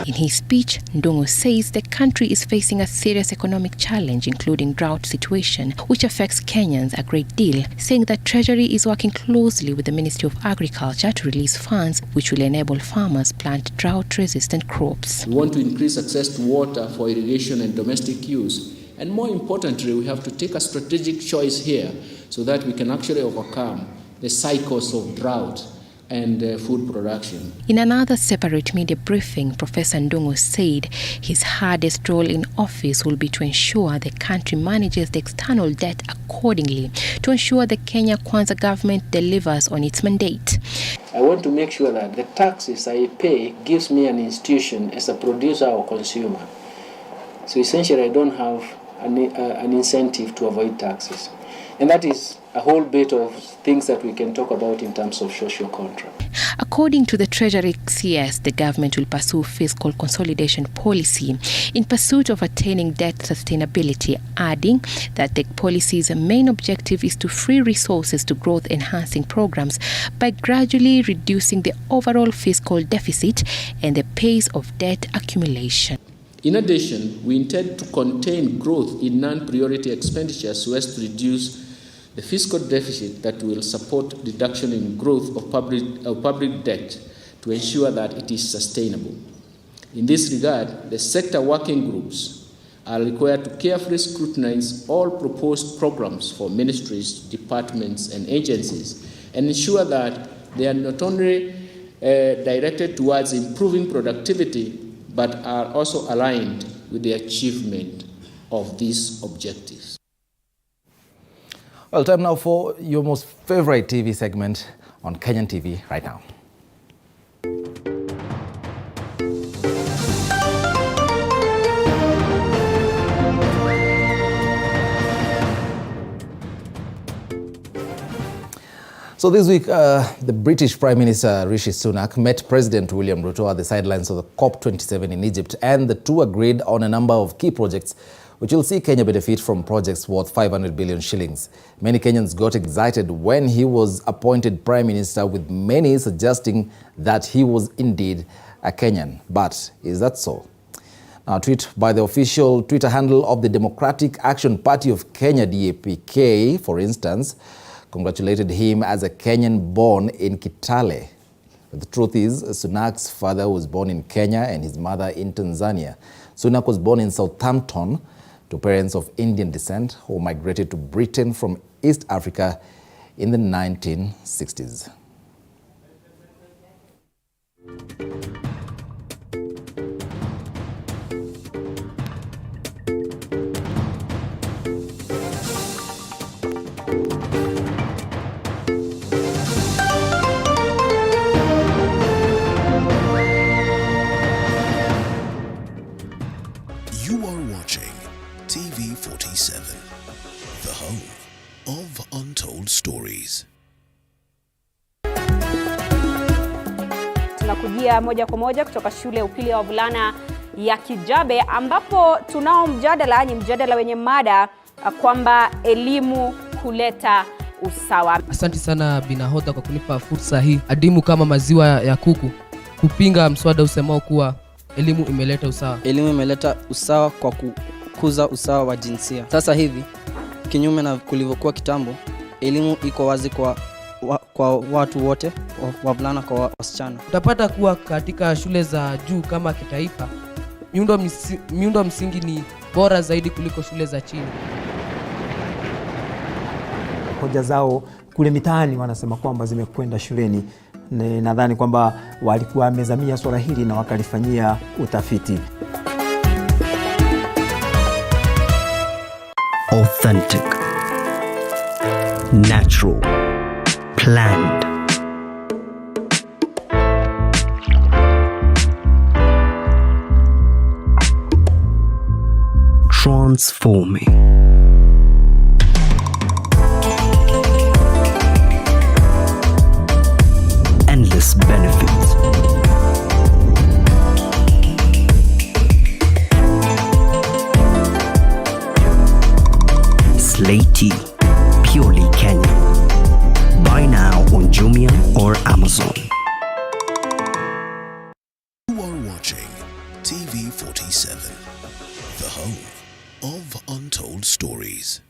In his speech, Ndung'u says the country is facing a serious economic challenge, including drought situation, which affects Kenyans a great deal, saying that Treasury is working closely with the Ministry of Agriculture to release funds which will enable farmers plant drought-resistant crops. We want to increase access to water for irrigation and domestic use. And more importantly, we have to take a strategic choice here so that we can actually overcome the cycles of drought and food production. In another separate media briefing, Professor Ndung'u said his hardest role in office will be to ensure the country manages the external debt accordingly, to ensure the Kenya Kwanza government delivers on its mandate. I want to make sure that the taxes I pay gives me an institution as a producer or consumer. So essentially, I don't have an incentive to avoid taxes. And that is a whole bit of things that we can talk about in terms of social contract. According to the Treasury CS, the government will pursue fiscal consolidation policy in pursuit of attaining debt sustainability, adding that the policy's main objective is to free resources to growth-enhancing programs by gradually reducing the overall fiscal deficit and the pace of debt accumulation. In addition, we intend to contain growth in non-priority expenditures so as to reduce the fiscal deficit that will support reduction in growth of public debt to ensure that it is sustainable. In this regard, the sector working groups are required to carefully scrutinize all proposed programs for ministries, departments, and agencies and ensure that they are not only directed towards improving productivity, but are also aligned with the achievement of these objectives. Well, time now for your most favorite TV segment on Kenyan TV right now. So this week, the British Prime Minister Rishi Sunak met President William Ruto at the sidelines of the COP27 in Egypt, and the two agreed on a number of key projects which will see Kenya benefit from projects worth 500 billion shillings. Many Kenyans got excited when he was appointed Prime Minister, with many suggesting that he was indeed a Kenyan. But is that so? A tweet by the official Twitter handle of the Democratic Action Party of Kenya, DAPK, for instance, congratulated him as a Kenyan born in Kitale. But the truth is, Sunak's father was born in Kenya and his mother in Tanzania. Sunak was born in Southampton to parents of Indian descent who migrated to Britain from East Africa in the 1960s. You are watching TV47, the home of untold stories. Tunakujia moja kwa moja kutoka shule ya upili ya wavulana ya Kijabe, ambapo tunao mjadala wenye mada kwamba elimu huleta usawa. Asante sana Binahodha kwa kunipa fursa hii adimu kama maziwa ya kuku kupinga mswada usemao kuwa elimu imeleta usawa. Elimu imeleta usawa kwa kukuza usawa wa jinsia. Sasa hivi, kinyume na kulivyokuwa kitambo, elimu iko wazi kwa watu wote, wavulana kwa wasichana. Utapata kuwa katika shule za juu kama kitaifa, miundo msingi ni bora zaidi kuliko shule za chini. Hoja zao kule mitaani wanasema kwamba zimekwenda shuleni. Nadhani kwamba walikuwa wamezamia swala hili na wakalifanyia utafiti. Authentic, natural, planned. Transforming. Endless benefits. Slaty, purely Kenyan. Buy now on Jumia or Amazon. You are watching TV47, the home of untold stories.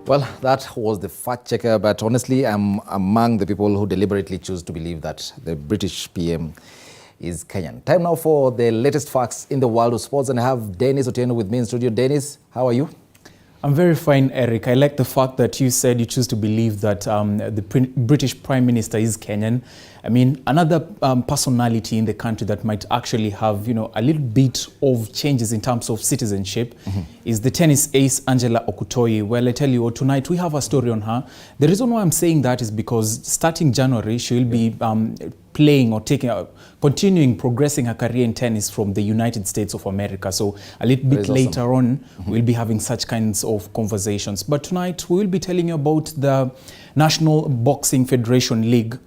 Well, that was the fact checker, but honestly, I'm among the people who deliberately choose to believe that the British PM is Kenyan. Time now for the latest facts in the world of sports, and I have Dennis Otieno with me in studio. Dennis, how are you? I'm very fine, Eric. I like the fact that you said you choose to believe that the British Prime Minister is Kenyan. I mean, another personality in the country that might actually have, a little bit of changes in terms of citizenship is the tennis ace Angela Okutoyi. Well, I tell you what, tonight we have a story on her. The reason why I'm saying that is because starting January, she will be playing or continuing progressing her career in tennis from the United States of America. So a little bit later on, we'll be having such kinds of conversations. But tonight, we will be telling you about the National Boxing Federation League.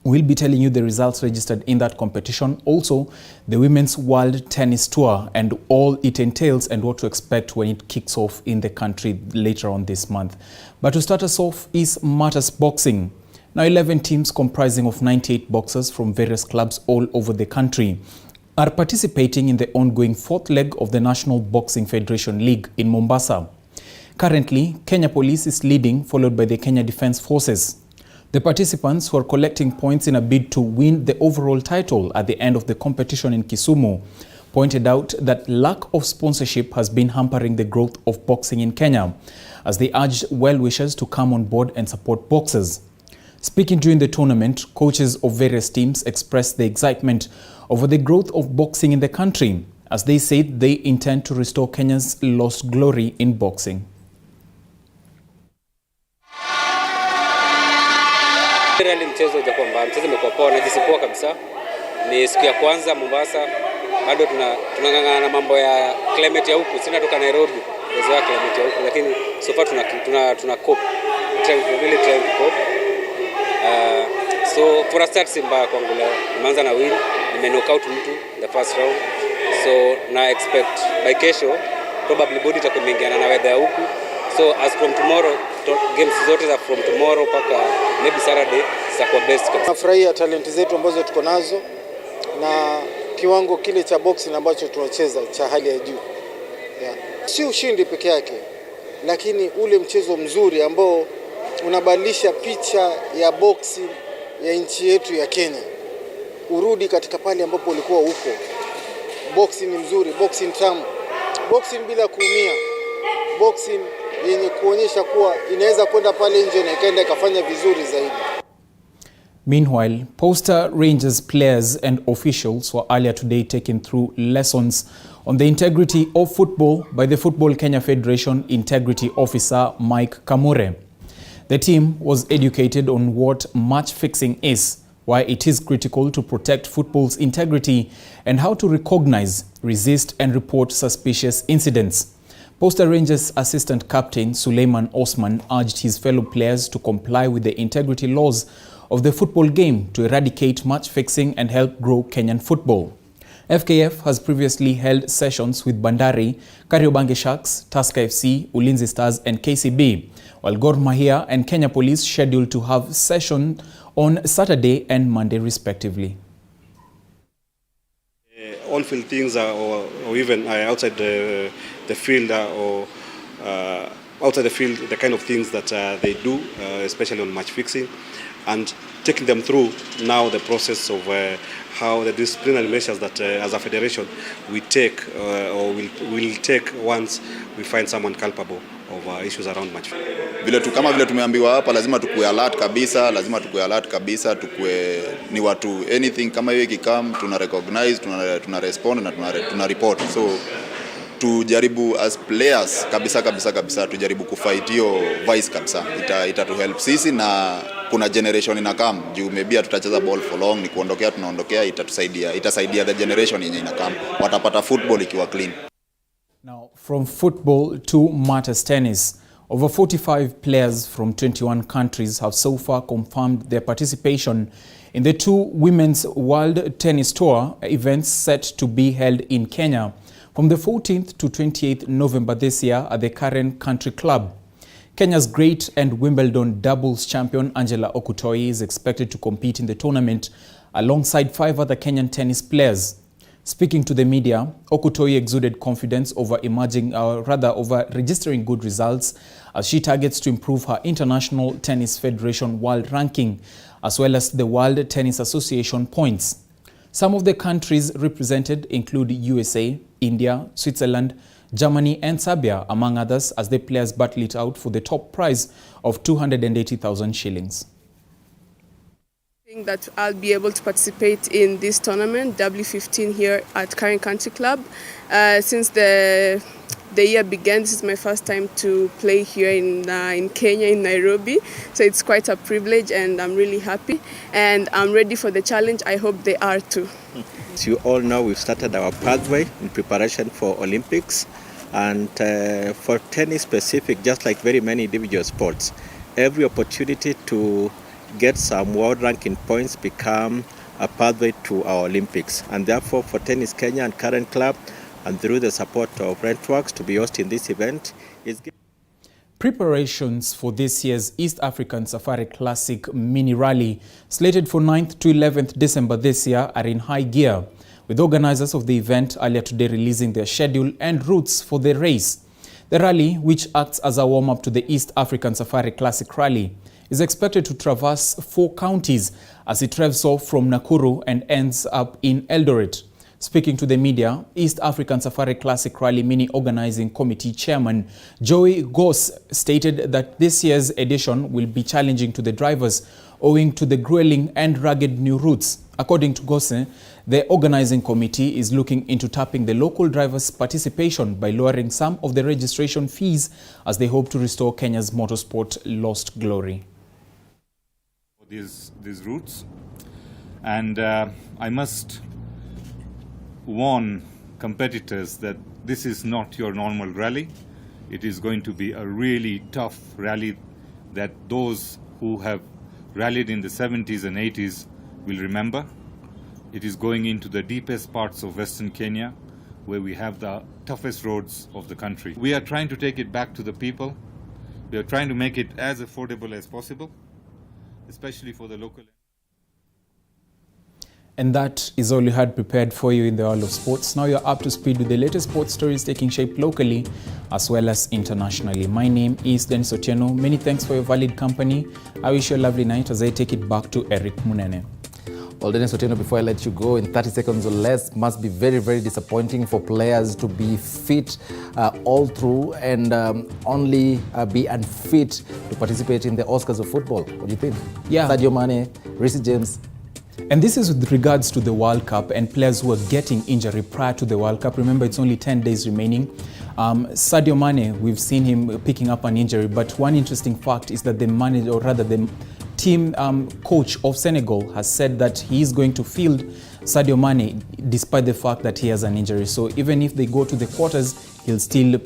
We'll be telling you the results registered in that competition. Also, the Women's World Tennis Tour and all it entails and what to expect when it kicks off in the country later on this month. But to start us off is Matters Boxing. Now, 11 teams comprising of 98 boxers from various clubs all over the country are participating in the ongoing fourth leg of the National Boxing Federation League in Mombasa. Currently, Kenya Police is leading, followed by the Kenya Defence Forces. The participants, who are collecting points in a bid to win the overall title at the end of the competition in Kisumu, pointed out that lack of sponsorship has been hampering the growth of boxing in Kenya, as they urged well-wishers to come on board and support boxers. Speaking during the tournament, coaches of various teams expressed the excitement over the growth of boxing in the country, as they said they intend to restore Kenya's lost glory in boxing. Really mchezo hujakuwa mbaya, mchezo umekuwa poa na jisipoa kabisa. Ni siku ya kwanza Mombasa, bado tunang'ang'ana na mambo ya climate ya huku. Sina toka Nairobi, kuzoea climate ya huku, lakini so far tuna cope. Really trying to cope. So for a start si mbaya kwangu leo. Nimeanza na win, knock out mtu the first round. So na expect by kesho probably body itakuwa imeingiana na weather ya huku. So as from tomorrow, games zote za from tomorrow paka maybe Saturday zitakuwa best kabisa. Nafurahia talenti zetu ambazo tuko nazo na kiwango kile cha boxing ambacho tunacheza cha hali ya juu. Si ushindi peke yake, lakini ule mchezo mzuri ambao unabadilisha picha ya boxing ya nchi yetu ya Kenya. Urudi katika pale ambapo ulikuwa huko. Boxing ni mzuri, boxing tamu. Boxing bila kuumia. Boxing yenye kuonyesha kuwa inaweza kwenda pale nje na ikaenda ikafanya vizuri zaidi. Meanwhile, Posta Rangers players and officials were earlier today taken through lessons on the integrity of football by the Football Kenya Federation Integrity Officer Mike Kamure. The team was educated on what match fixing is, why it is critical to protect football's integrity, and how to recognize, resist, and report suspicious incidents. Posta Rangers Assistant Captain Suleiman Osman urged his fellow players to comply with the integrity laws of the football game to eradicate match fixing and help grow Kenyan football. FKF has previously held sessions with Bandari, Kariobangi Sharks, Tusker FC, Ulinzi Stars, and KCB, while Gor Mahia and Kenya Police scheduled to have session on Saturday and Monday respectively. On-field things or even outside the field or outside the field, the kind of things that they do, especially on match fixing, and taking them through now the process of how the disciplinary measures that as a federation we take or will take once we find someone culpable of issues around match. Kama vile tumeambiwa hapa, lazima tukue alert kabisa, tukue ni watu anything kama hiyo ikikam tuna recognize, tuna respond na tuna report. So tujaribu as players kabisa tujaribu kufight hiyo vice kabisa. Itatu help sisi na kuna generation inakam juu maybe tutacheza ball for long, ni kuondokea tunaondokea, itasaidia the generation yenye inakam watapata football ikiwa clean. Now from football to matters tennis. Over 45 players from 21 countries have so far confirmed their participation in the 2 Women's World Tennis Tour events set to be held in Kenya from the 14th to 28th November this year at the Karen Country Club. Kenya's great and Wimbledon doubles champion Angela Okutoi is expected to compete in the tournament alongside 5 other Kenyan tennis players. Speaking to the media, Okutoi exuded confidence over registering good results as she targets to improve her International Tennis Federation World Ranking as well as the World Tennis Association points. Some of the countries represented include USA, India, Switzerland, Germany and Serbia, among others, as the players battle it out for the top prize of 280,000 shillings. I think that I'll be able to participate in this tournament, W15 here at Karen Country Club. Since the year began, this is my first time to play here in Kenya, in Nairobi. So it's quite a privilege and I'm really happy. And I'm ready for the challenge. I hope they are too. As you all know, we've started our pathway in preparation for Olympics. And for tennis specific, just like very many individual sports, every opportunity to get some world ranking points become a pathway to our Olympics. And therefore, for Tennis Kenya and Current Club, and through the support of Rentworks to be hosting this event is... Preparations for this year's East African Safari Classic mini rally, slated for 9th to 11th December this year, are in high gear, with organizers of the event earlier today releasing their schedule and routes for the race. The rally, which acts as a warm-up to the East African Safari Classic Rally, is expected to traverse 4 counties as it revs off from Nakuru and ends up in Eldoret. Speaking to the media, East African Safari Classic Rally Mini Organizing Committee Chairman Joey Goss stated that this year's edition will be challenging to the drivers owing to the grueling and rugged new routes. According to Goss, the organizing committee is looking into tapping the local drivers' participation by lowering some of the registration fees as they hope to restore Kenya's motorsport lost glory. these routes, and I must warn competitors that this is not your normal rally. It is going to be a really tough rally that those who have rallied in the 70s and 80s will remember. It is going into the deepest parts of Western Kenya, where we have the toughest roads of the country. We are trying to take it back to the people. We are trying to make it as affordable as possible, especially for the local. And that is all you had prepared for you in the world of sports. Now you're up to speed with the latest sports stories taking shape locally as well as internationally. My name is Dennis Otieno. Many thanks for your valid company. I wish you a lovely night as I take it back to Eric Munene. Well, Dennis Otieno, before I let you go, in 30 seconds or less, must be very, very disappointing for players to be fit all through and only be unfit to participate in the Oscars of football. What do you think? Yeah. Sadio Mane, Reece James. And this is with regards to the World Cup and players who are getting injury prior to the World Cup. Remember, it's only 10 days remaining. Sadio Mane, we've seen him picking up an injury, but one interesting fact is that the manager, or rather the team coach of Senegal, has said that he is going to field Sadio Mane despite the fact that he has an injury. So even if they go to the quarters, he'll still